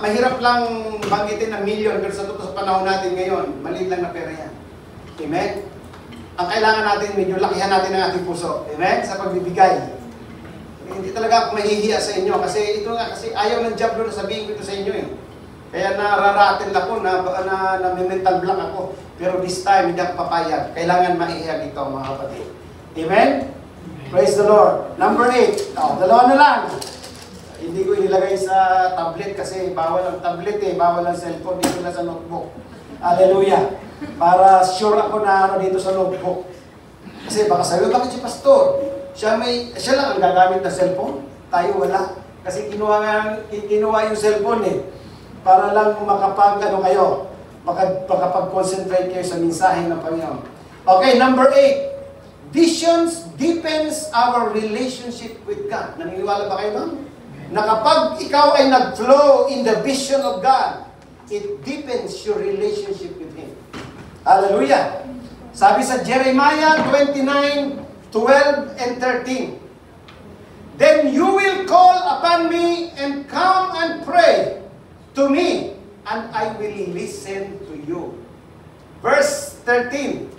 Mahirap lang banggitin ng million, pero sa totoo sa panahon natin ngayon, maliit lang na pera yan. Amen? Ang kailangan natin, medyo lakihan natin ang ating puso. Amen? Sa pagbibigay. Hindi talaga ako mahihiya sa inyo kasi ito nga, kasi ayaw ng diablo na sabihin ko ito sa inyo eh. Kaya nararatin ako na mental block ako. Pero this time, hindi ako papayag. Kailangan maihiyag ito, mga kapatid. Amen? Praise the Lord. Number 8. Dalawa na lang. Hindi ko inilagay sa tablet kasi bawal ang tablet eh. Bawal ang cellphone dito na sa notebook. Hallelujah. Para sure ako na dito sa notebook. Kasi baka sabi, bakit si pastor? Siya lang ang gagamit ng cellphone. Tayo wala. Kasi kinuha yung cellphone eh. Para lang kayo, makapag-concentrate kayo sa mensahe ng Panginoon. Okay, number 8. Visions deepens our relationship with God. Naniniwala ba kayo doon? Na kapag ikaw ay nag-flow in the vision of God, it deepens your relationship with Him. Hallelujah! Sabi sa Jeremiah 29:12 and 13, "Then you will call upon me and come and pray to me, and I will listen to you." Verse 13,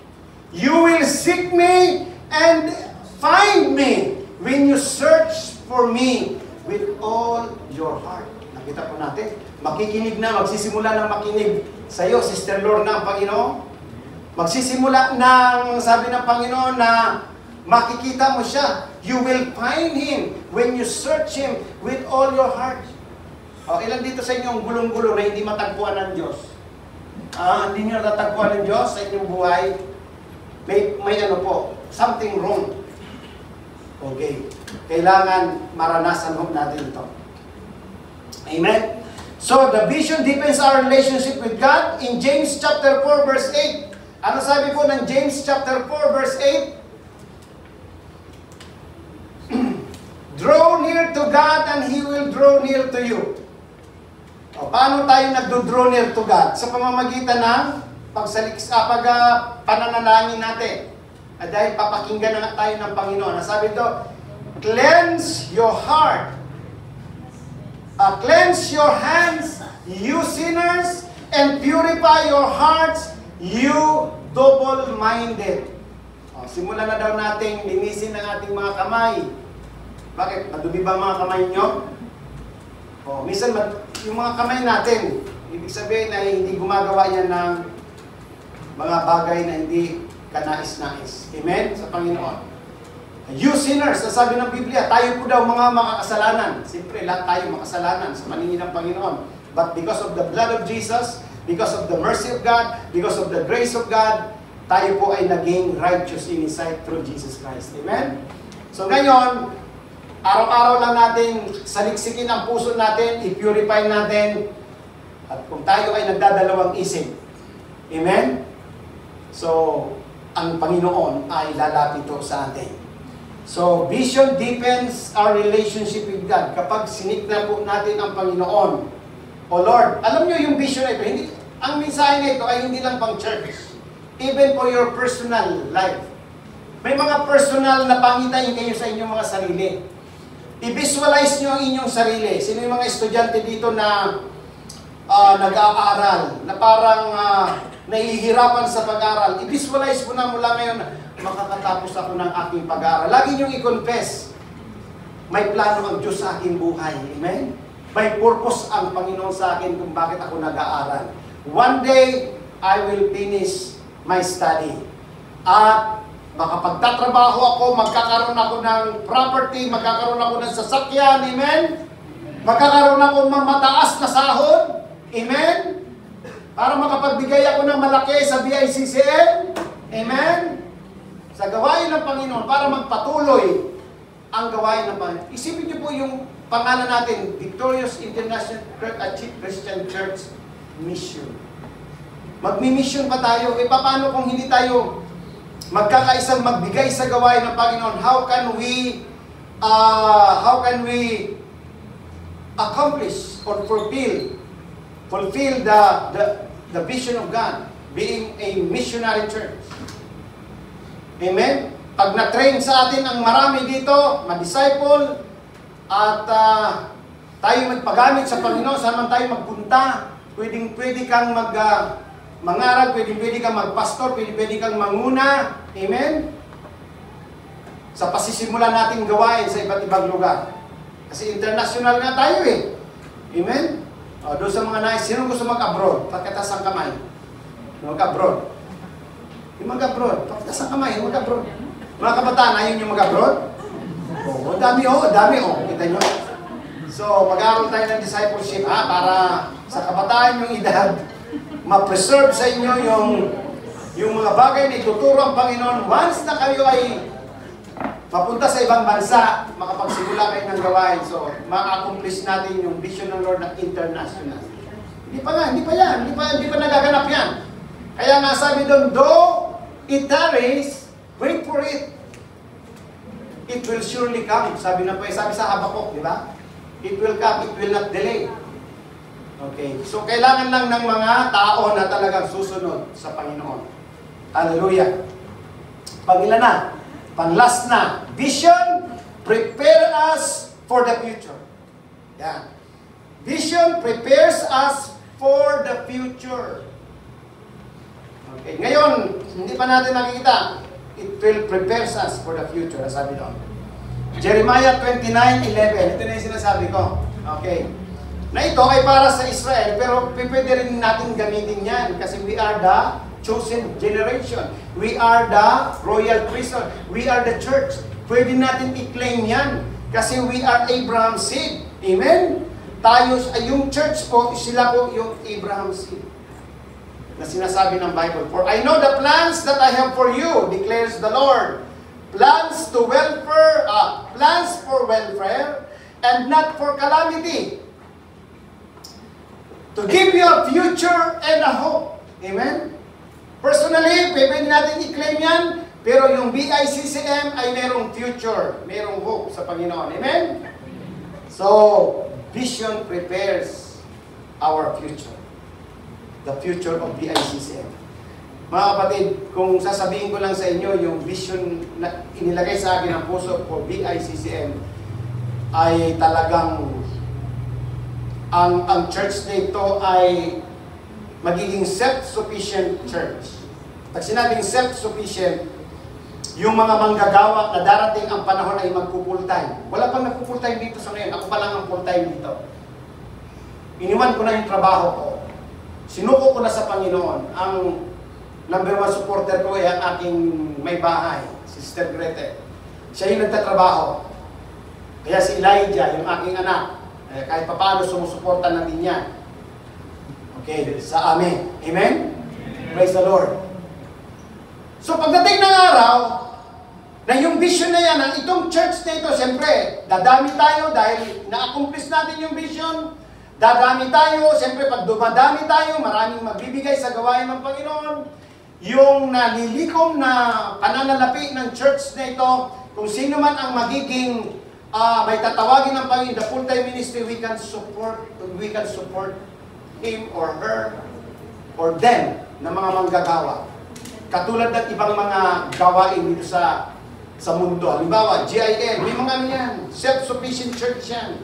"You will seek me and find me when you search for me with all your heart." Nakita po natin, makikinig na, magsisimula ng makinig sa iyo, Sister Lorna, ang Panginoon. Magsisimula ng, sabi ng Panginoon, na makikita mo siya. You will find Him when you search Him with all your heart. Ilan dito sa inyo ang gulong-gulo na hindi matagpuan ng Diyos? Hindi nyo natatagpuan ng Diyos sa inyong buhay? May ano po, something wrong. Okay. Kailangan maranasan natin ito. Amen? So, the vision deepens our relationship with God. In James chapter 4 verse 8, ano sabi po ng James chapter 4 verse 8? Draw near to God and He will draw near to you. Paano tayo nagdo-draw near to God? Sa pamamagitan ng pananalangin natin. Dahil papakinggan na tayo ng Panginoon. Sabi ito, cleanse your heart. Cleanse your hands, you sinners, and purify your hearts, you double-minded. Simulan na daw nating linisin ang ating mga kamay. Bakit? Madumi ba mga kamay nyo? Minsan yung mga kamay natin, ibig sabihin na hindi gumagawa yan ng mga bagay na hindi kanais-nais. Amen? Sa Panginoon. You sinners, sabi ng Biblia, tayo po daw mga makakasalanan. Siyempre, lahat tayo makasalanan sa paningin ng Panginoon. But because of the blood of Jesus, because of the mercy of God, because of the grace of God, tayo po ay naging righteous in His sight through Jesus Christ. Amen? So ngayon, araw-araw lang natin saliksikin ang puso natin, i-purify natin, at kung tayo ay nagdadalawang isip. Amen? So, ang Panginoon ay lalapit sa atin. So, vision deepens our relationship with God. Kapag sinikna po natin ang Panginoon, O Lord, alam nyo yung vision na ito, ang mensahe na ito ay hindi lang pang church. Even for your personal life. May mga personal na pangitain kayo sa inyong mga sarili. I-visualize nyo ang inyong sarili. Sino yung mga estudyante dito na nag-aaral, na parang nahihirapan sa pag-aaral? I-visualize mo na mula ngayon, makakatapos ako ng aking pag-aaral. Lagi niyong i-confess, may plano ang Diyos sa aking buhay. Amen? May purpose ang Panginoon sa akin kung bakit ako nag-aaral. One day, I will finish my study. At makapagtatrabaho ako, magkakaroon ako ng property, magkakaroon ako ng sasakyan. Amen? Magkakaroon ako ng mataas na sahod. Amen? Para makapagbigay ako ng malaki sa BICCM. Amen? sa gawain ng Panginoon para magpatuloy ang gawain ng Panginoon. Isipin niyo po yung pangalan natin, Victorious International Christian Church Mission. Magmi-mission pa tayo. E paano kung hindi tayo magkakaisang magbigay sa gawain ng Panginoon? How can we accomplish or fulfill the vision of God, being a missionary church? Amen? Pag na-train sa atin ang marami dito, ma-disciple, at tayo magpagamit sa Panginoon, saan man tayo magpunta, pwede kang mangarap, pwede kang magpastor, pwede kang manguna. Amen? Sa pasisimulan natin gawain sa iba't ibang lugar. Kasi international nga tayo eh. Amen? O, doon sa mga nais, sino gusto mag-abroad? Pagkatas ang kamay. Mag-abroad. Yung mag-abroad. Pagkatas ang kamay, mag-abroad. Mga kabataan, ayaw nyo mag-abroad? Oo, dami. Kita nyo. So, mag-aaral tayo ng discipleship, para sa kabataan yung edad, ma-preserve sa inyo yung mga bagay na ituturo ang Panginoon. Once na kayo ay mapunta sa ibang bansa, makapagsimula kayo ng gawain. So, ma-accomplish natin yung vision ng Lord na international. Hindi pa nagaganap yan. Kaya nga sabi doon, though it tarries, wait for it. It will surely come. Sabi sa Habakuk, di ba? It will come, it will not delay. Okay. So, kailangan lang ng mga tao na talagang susunod sa Panginoon. Hallelujah. Pangila na. Pang-last na. Vision, prepare us for the future. Yan. Vision prepares us for the future. Okay. Ngayon, hindi pa natin nakikita. It will prepare us for the future. Sabi doon. Jeremiah 29:11. Ito na yung sinasabi ko. Okay. Na ito ay para sa Israel, pero pwede rin natin gamitin yan kasi we are the chosen generation. We are the royal priesthood. We are the church. Pwede natin i-claim yan kasi we are Abraham's seed. Amen? Tayo, yung church po, sila po yung Abraham's seed na sinasabi ng Bible. For I know the plans that I have for you, declares the Lord. Plans for welfare and not for calamity. To give you a future and a hope. Amen? Personally, pwede natin i-claim yan, pero yung BICCM ay merong future, merong hope sa Panginoon. Amen? So, vision prepares our future. The future of BICCM. Mga kapatid, kung sasabihin ko lang sa inyo yung vision na inilagay sa akin ng puso for BICCM ay talagang ang church nito ay magiging self-sufficient church. Pag sinabing self-sufficient, yung mga manggagawa na darating ang panahon ay magpo-full time. Wala pang nagpo-full time dito sa ngayon. Ako pa lang ang full time dito. Iniwan ko na yung trabaho ko. Sinuko ko na sa Panginoon. Ang number one supporter ko ay ang aking may bahay, Sister Grete. Siya yung nagtatrabaho. Kaya si Elijah, yung aking anak, kahit paano sumusuporta natin yan. Okay, sa amin. Amen? Praise the Lord. So pagdating ng araw, na yung vision na yan, ang itong church na ito, siyempre, dadami tayo dahil na-accomplish natin yung vision. Dadami tayo, siyempre pag dumadami tayo, maraming magbibigay sa gawain ng Panginoon. Yung nalilikom na pananalapi ng church na ito, kung sino man ang magiging may tatawagin ng Panginoon, the full-time ministry, we can support him or her or them na mga manggagawa. Katulad ng ibang mga gawain dito sa mundo. Halimbawa, GIL, may mga yan, self-sufficient church yan.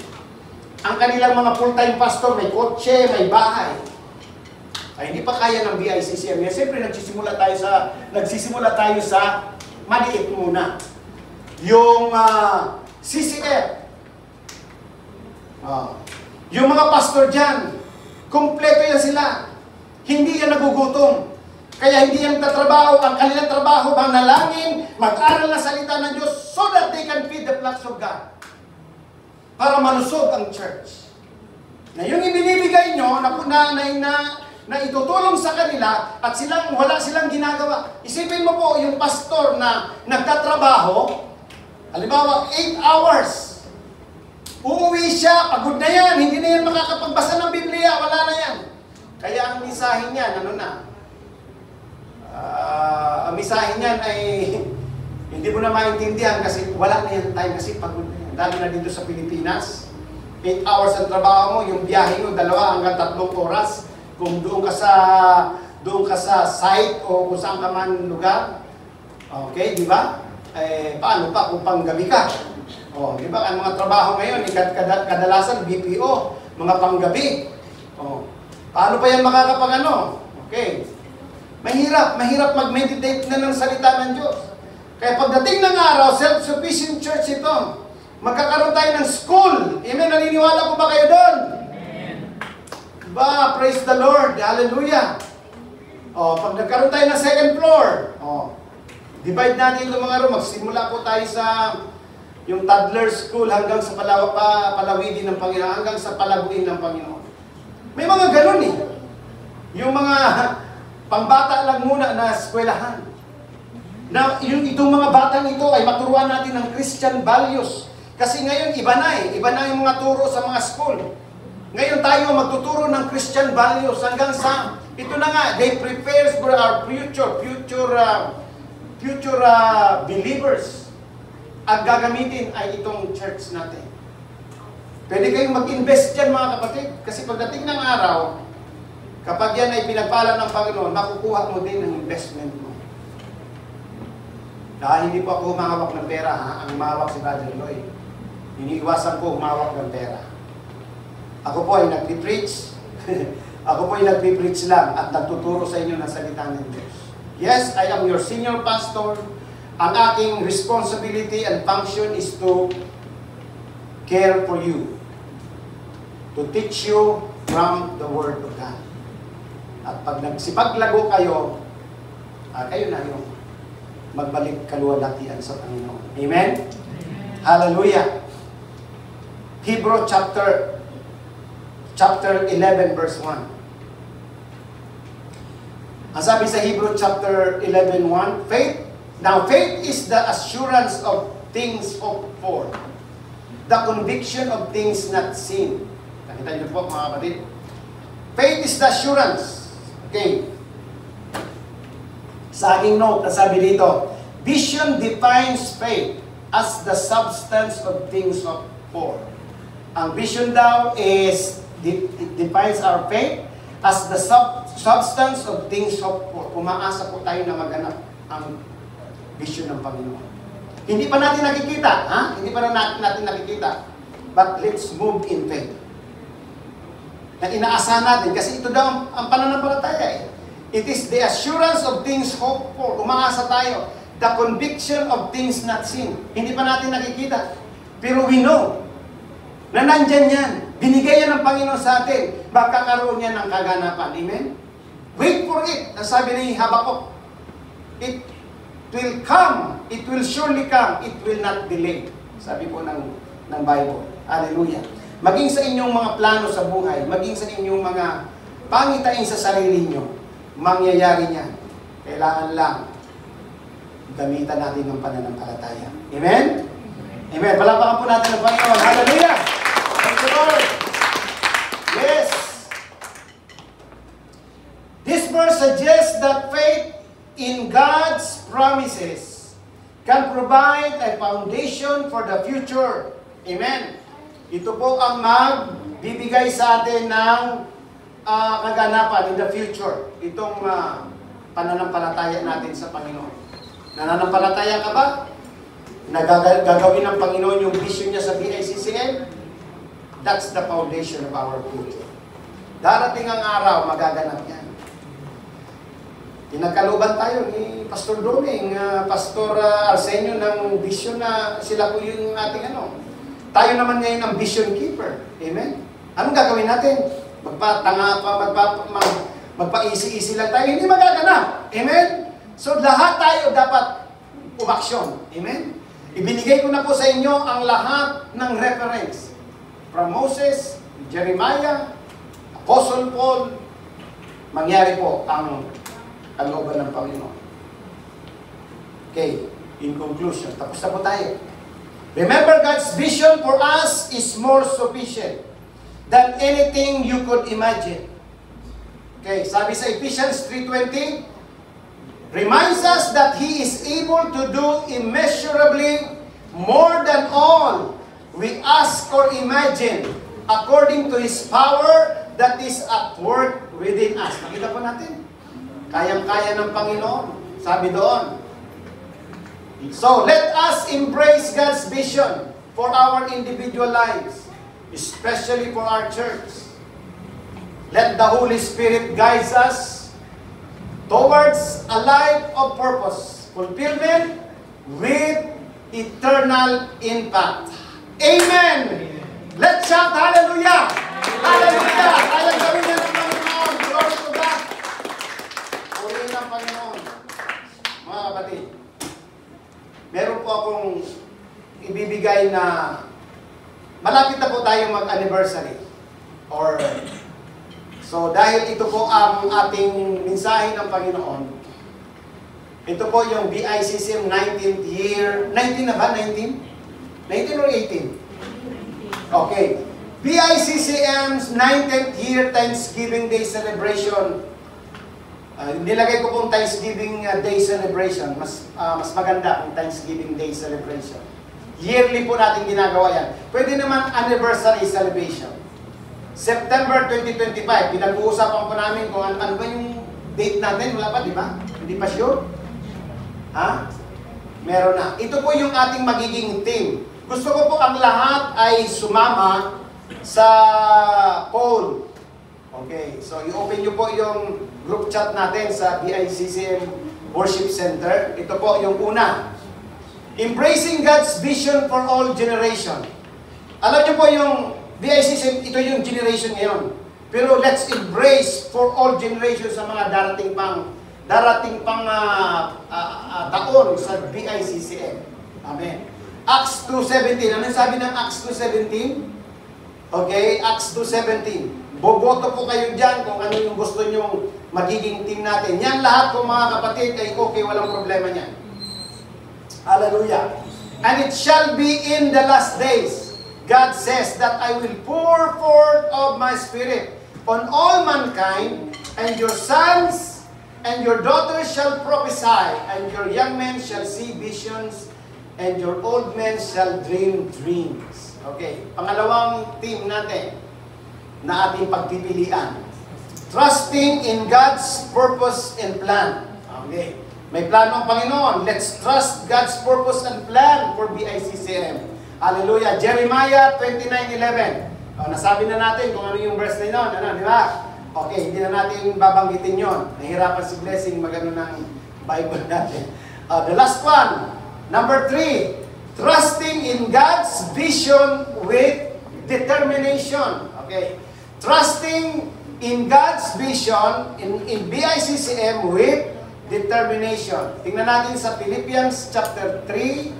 Ang kanilang mga full-time pastor, may kotse, may bahay. Ay, hindi pa kaya ng BICCM. Siyempre, nagsisimula tayo sa maliit muna. Yung CCF. Yung mga pastor dyan, kumpleto yan sila. Hindi yan nagugutom. Kaya hindi yan tatrabaho. Ang kanilang trabaho, manalangin, mag-aral na salita ng Diyos so that they can feed the flocks of God. Para malusog ang church. Na yung ibinibigay nyo, na itutulong sa kanila at wala silang ginagawa. Isipin mo po, yung pastor na nagtatrabaho, halimbawa 8 hours, uuwi siya, pagod na yan, hindi na yan makakapagbasa ng Biblia, wala na yan. Kaya ang misahe niyan, ang misahe niyan ay hindi mo na maintindihan kasi wala na yan time kasi pagod na yan. Lalo na dito sa Pilipinas, 8 hours ang trabaho mo, yung biyahe mo, 2 hanggang 3 oras. Kung doon ka sa site o kung saan ka man lugar. Okay, di ba? Paano pa kung panggabi ka? Di ba? Ang mga trabaho ngayon, kadalasan BPO, mga panggabi. Paano pa yan makakapag-ano? Okay. Mahirap mag-meditate na ng salita ng Diyos. Kaya pagdating ng araw, self-sufficient church ito. Magkakaroon tayo ng school. Amen? Naniniwala po ba kayo doon? Diba? Praise the Lord. Hallelujah. Pag nagkaroon tayo ng second floor, divide natin yung mga room. Magsimula po tayo sa yung toddler school hanggang sa palawigin ng Panginoon, hanggang sa palaguin ng Panginoon. May mga ganun eh. Yung mga pangbata lang muna na eskwelahan. Na itong mga batang ito ay maturuan natin ng Christian values. Kasi ngayon iba na eh. Iba na yung mga turo sa mga school. Ngayon tayo magtuturo ng Christian values hanggang sa, ito na nga, they prepare for our future believers. Ang gagamitin ay itong church natin. Pwede kayong mag-invest dyan mga kapatid. Kasi pagdating ng araw, kapag yan ay pinagpala ng Panginoon, makukuha mo din ang investment mo. Dahil hindi po ako humawak ng pera, ha? Ang humawak si Brother Lloyd. Iniiwasan ko humawak ng pera. Ako po ay nagpipreach. Ako po ay nagpipreach lang at nagtuturo sa inyo ng salita ng Diyos. Yes, I am your senior pastor. Ang aking responsibility and function is to care for you. To teach you from the Word of God. At pag nagsipaglago kayo, kayo na yung magbalik kaluwalhatian sa Panginoon. Amen? Hallelujah! Hebrew chapter 11 verse 1. Ang sabi sa Hebrew chapter 11:1, faith is the assurance of things hoped for, the conviction of things not seen. Nakita niyo po mga kapatid? Faith is the assurance. Okay. Sa aking note, sabi dito, vision defines faith as the substance of things hoped for. Ang vision daw is it defines our faith as the substance of things hoped for. Umaasa po tayo na maganap ang vision ng Panginoon. Hindi pa natin nakikita, ha? Hindi pa natin nakikita. But let's move in faith. Na inaasahan natin, kasi ito daw ang pananampalataya eh. It is the assurance of things hoped for. Umaasa tayo. The conviction of things not seen. Hindi pa natin nakikita. Pero we know na nandyan yan. Binigay yan ng Panginoon sa atin. Magkakaroon yan ng kaganapan. Amen? Wait for it. Ang sabi ni Habakkuk, it will come. It will surely come. It will not delay. Sabi po ng Bible. Hallelujah. Maging sa inyong mga plano sa buhay, maging sa inyong mga pangitain sa sarili nyo, mangyayari niyan. Kailangan lang gamitan natin ng pananampalataya. Amen? Amen. Palapakan po natin ang Panginoon. Hallelujah! Thank you, Lord. Yes. This verse suggests that faith in God's promises can provide a foundation for the future. Amen. Ito po ang magbibigay sa atin ng kaganapan in the future. Itong pananampalataya natin sa Panginoon. Nananampalataya ka ba? Gagawin ng Panginoon yung vision niya sa BICCM? That's the foundation of our future. Darating ang araw, magaganap yan. Tinagkaluban tayo ni Pastor Doming, Pastor Arsenio ng vision na sila po yung ating Tayo naman ngayon ang vision keeper. Amen? Anong gagawin natin? Magpatanga pa, magpa-easy-easy lang tayo. Hindi magaganap. Amen? So lahat tayo dapat umaksyon. Amen? Ibinigay ko na po sa inyo ang lahat ng reference. From Moses, Jeremiah, Apostle Paul, mangyari po ang kalooban ng Panginoon. Okay, in conclusion, tapos na po tayo. Remember, God's vision for us is more sufficient than anything you could imagine. Okay, sabi sa Ephesians 3:20, reminds us that He is able to do immeasurably more than all we ask or imagine, according to His power that is at work within us. Nakita po natin, kayang-kaya ng Panginoon. Sabi doon. So, let us embrace God's vision for our individual lives, especially for our church. Let the Holy Spirit guide us towards a life of purpose, fulfillment, with eternal impact. Amen! Let's shout hallelujah! Hallelujah! Kayang gawin niya ng Panginoon. Glory to God! Purihin ang Panginoon. Mga kapatid, meron po akong ibibigay na malapit na po tayo mag-anniversary. So dahil ito po ang ating mensahe ng Panginoon, ito po yung BICCM 19th year, 19 na ba? 19? 19 or 18? Okay. BICCM's 19th year Thanksgiving Day celebration. Nilagay ko pong Thanksgiving Day celebration. Mas maganda kung Thanksgiving Day celebration. Yearly po natin ginagawa yan. Pwede naman anniversary celebration. September 2025, pinag-uusapan po namin kung ano ba yung date natin. Wala pa, di ba? Hindi pa sure? Ha? Meron na. Ito po yung ating magiging theme. Gusto ko po ang lahat ay sumama sa poll. Okay, so i-open nyo po yung group chat natin sa BICCM Worship Center. Ito po yung una. Embracing God's vision for all generation. Alam nyo po yung BICCM, ito yung generation ngayon. Pero let's embrace for all generations sa mga darating pang taon sa BICCM. Amen. Acts 2:17. Ano sabi ng Acts 2:17? Okay, Acts 2:17. Boboto po kayo dyan kung ano yung gusto nyong magiging team natin. Yan lahat po mga kapatid ay okay, walang problema niyan. Hallelujah. And it shall be in the last days, God says, that I will pour forth of my Spirit on all mankind, and your sons and your daughters shall prophesy, and your young men shall see visions, and your old men shall dream dreams. Okay, pangalawang team natin na ating pagpipilian. Trusting in God's purpose and plan. Okay, may plano ang Panginoon. Let's trust God's purpose and plan for BICCM. Hallelujah. Jeremiah 29:11. Nasabi na natin kung ano yung verse na yun. Ano, di ba? Okay, hindi na natin babanggitin yon. Nahirapan si Blessing magano ng Bible natin. The last one, number 3. Trusting in God's vision with determination. Okay. Trusting in God's vision in BICCM with determination. Tingnan natin sa Philippians chapter 3,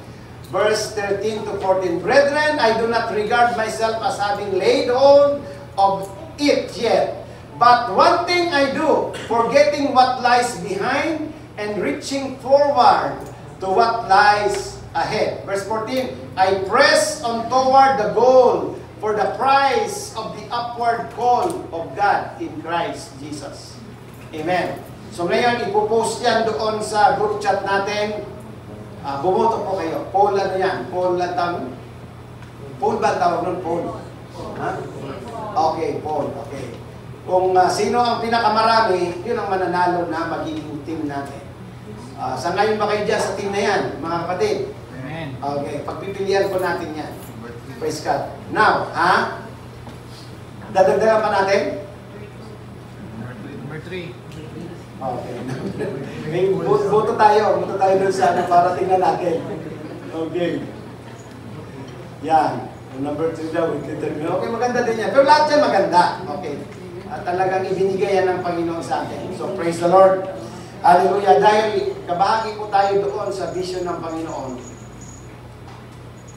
verse 13 to 14. Brethren, I do not regard myself as having laid hold of it yet. But one thing I do, forgetting what lies behind and reaching forward to what lies ahead. Verse 14, I press on toward the goal for the prize of the upward call of God in Christ Jesus. Amen. So ngayon, ipopost yan doon sa group chat natin. Bumoto po kayo. Poll ano yan? Poll lang tawag? Poll ba tawag nun? Poll. Ha? Okay, poll. Okay. Kung sino ang pinakamarami, yun ang mananalo na magiging team natin. Sa ngayon ba kayo dyan sa team na yan, mga kapatid? Amen. Okay, pagpipilian po natin yan. Praise God. Now, ha? Dadagdagan pa natin? Number 3. Okay. Boto tayo dun sa ano para tingnan natin. Okay. Yan. Number 3 daw, okay, maganda din yan. Pero lahat yan maganda. Okay. At talagang ibinigay yan ng Panginoon sa atin. So, praise the Lord. Hallelujah. Dahil kabahagi po tayo doon sa vision ng Panginoon.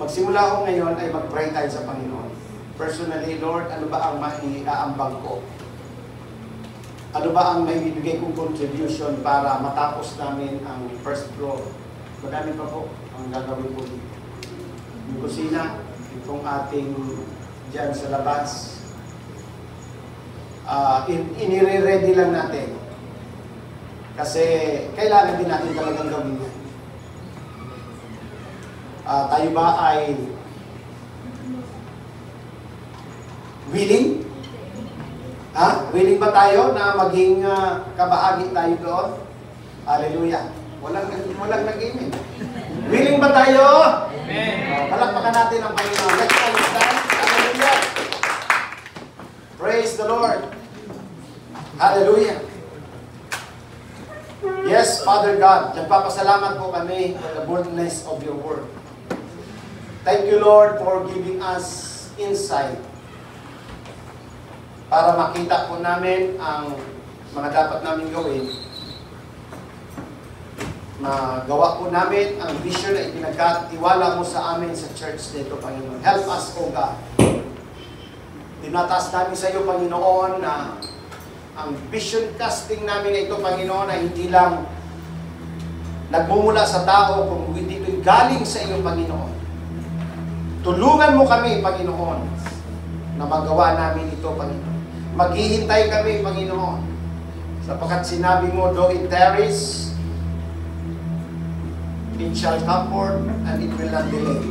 Magsimula ko ngayon ay mag-pray tayo sa Panginoon. Personally, Lord, ano ba ang maiaambag ko? Ano ba ang may bibigay kong contribution para matapos namin ang first floor? Madami pa po ang gagawin po dito. Yung kusina, itong ating dyan sa labas, inire-ready lang natin. Kasi kailangan din natin talagang gawin yan. Tayo ba ay willing? Willing ba tayo na maging kabahagi tayo doon? Hallelujah. Walang nag-amen. Willing ba tayo? Amen. Palakpakan natin ang Panginoon. Let's all stand. Hallelujah. Praise the Lord. Hallelujah. Yes, Father God, nagpapasalamat po kami for the boldness of your word. Thank you, Lord, for giving us insight para makita po namin ang mga dapat namin gawin. Magawa po namin ang vision na ipinagkatiwala mo sa amin sa church dito, Panginoon. Help us, O God. Tinataas namin sa iyo, Panginoon, na ang vision casting namin na ito, Panginoon, ay hindi lang nagmumula sa tao, kung hindi ito'y galing sa iyo, Panginoon. Tulungan mo kami, Panginoon, na magawa namin ito, Panginoon. Maghihintay kami, Panginoon, sapagkat sinabi mo, though it tarries, it shall come forth, and it will not delay.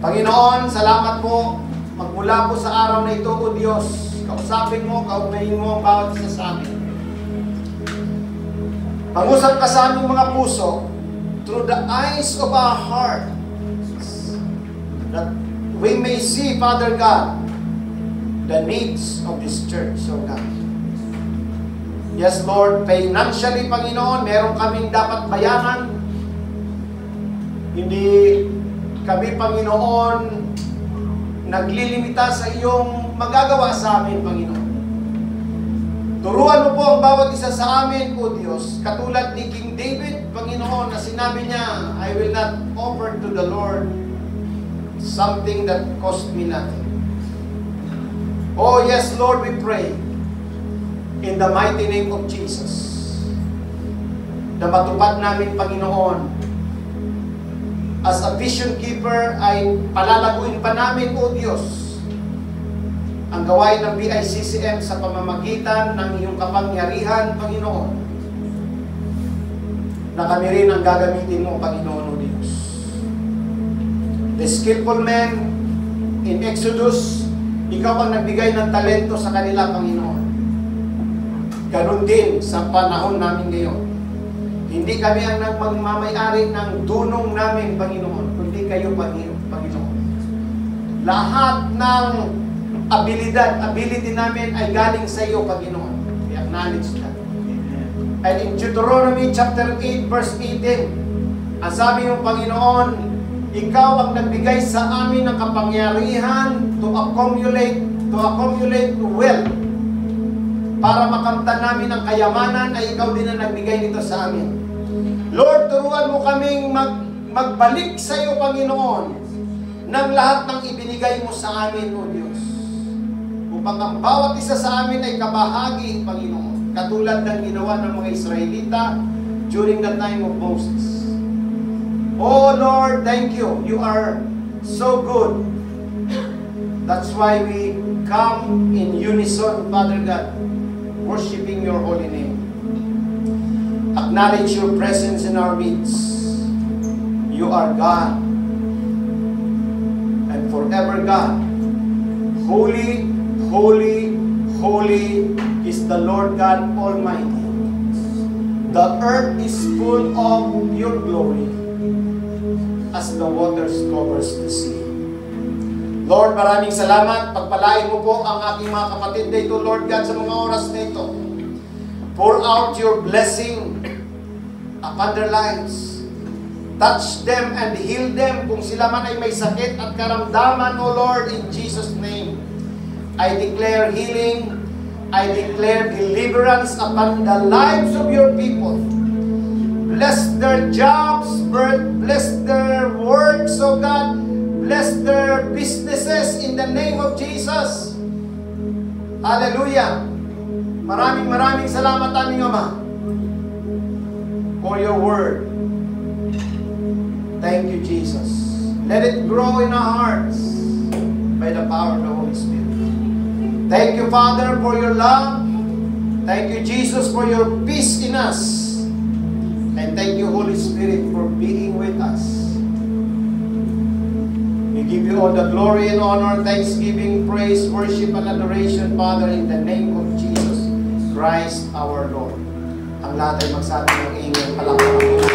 Panginoon, salamat po. Magmula po sa araw na ito, O Diyos, kausapin mo, kaugnayin mo ang bawat isa sa amin. Pangusap ka sa aming mga puso through the eyes of our heart, that we may see, Father God, the needs of this church, O God. Yes, Lord, financially, Panginoon, meron kaming dapat bayaran. Hindi kami, Panginoon, naglilimita sa iyong magagawa sa amin, Panginoon. Turuan mo po ang bawat isa sa amin, O Diyos, katulad ni King David, Panginoon, na sinabi niya, I will not offer to the Lord something that cost me nothing. Oh yes, Lord, we pray in the mighty name of Jesus na matupad namin, Panginoon, as a vision keeper ay palalaguin pa namin, O Diyos, ang gawain ng BICCM sa pamamagitan ng iyong kapangyarihan, Panginoon, na kami rin ang gagamitin mo, Panginoon, O Diyos. The skillful men in Exodus, ikaw ang nagbigay ng talento sa kanila, Panginoon. Ganon din sa panahon namin ngayon. Hindi kami ang nagmamay-ari ng dunong namin, Panginoon, kundi kayo, Panginoon. Lahat ng ability namin ay galing sa iyo, Panginoon. We acknowledge that. And in Deuteronomy chapter 8, verse 18, ang sabi ng Panginoon, ikaw ang nagbigay sa amin ng kapangyarihan to accumulate wealth. Para makamtan namin ang kayamanan, ay ikaw din ang nagbigay nito sa amin. Lord, turuan mo kaming magbalik sa iyo, Panginoon, ng lahat ng ibinigay mo sa amin, O Diyos. Upang ang bawat isa sa amin ay kabahagi, Panginoon, katulad ng ginawa ng mga Israelita during the time of Moses. Oh Lord, thank you. You are so good. That's why we come in unison, Father God, worshiping your holy name. Acknowledge your presence in our midst. You are God, and forever God. Holy, holy, holy is the Lord God Almighty. The earth is full of your glory, as the waters covers the sea. Lord, maraming salamat. Pagpalain mo po ang aking mga kapatid dito, Lord God, sa mga oras na ito. Pour out your blessing upon their lives. Touch them and heal them kung sila man ay may sakit at karamdaman, O Lord, in Jesus' name. I declare healing. I declare deliverance upon the lives of your people. Bless their jobs, bless their works, O God. Bless their businesses in the name of Jesus. Hallelujah. Maraming salamat aming Ama for your word. Thank you, Jesus. Let it grow in our hearts by the power of the Holy Spirit. Thank you, Father, for your love. Thank you, Jesus, for your peace in us. And thank you, Holy Spirit, for being with us. We give you all the glory and honor, thanksgiving, praise, worship, and adoration, Father, in the name of Jesus Christ, our Lord. Ang lahat ay magsabi ng ingay, palakpakan.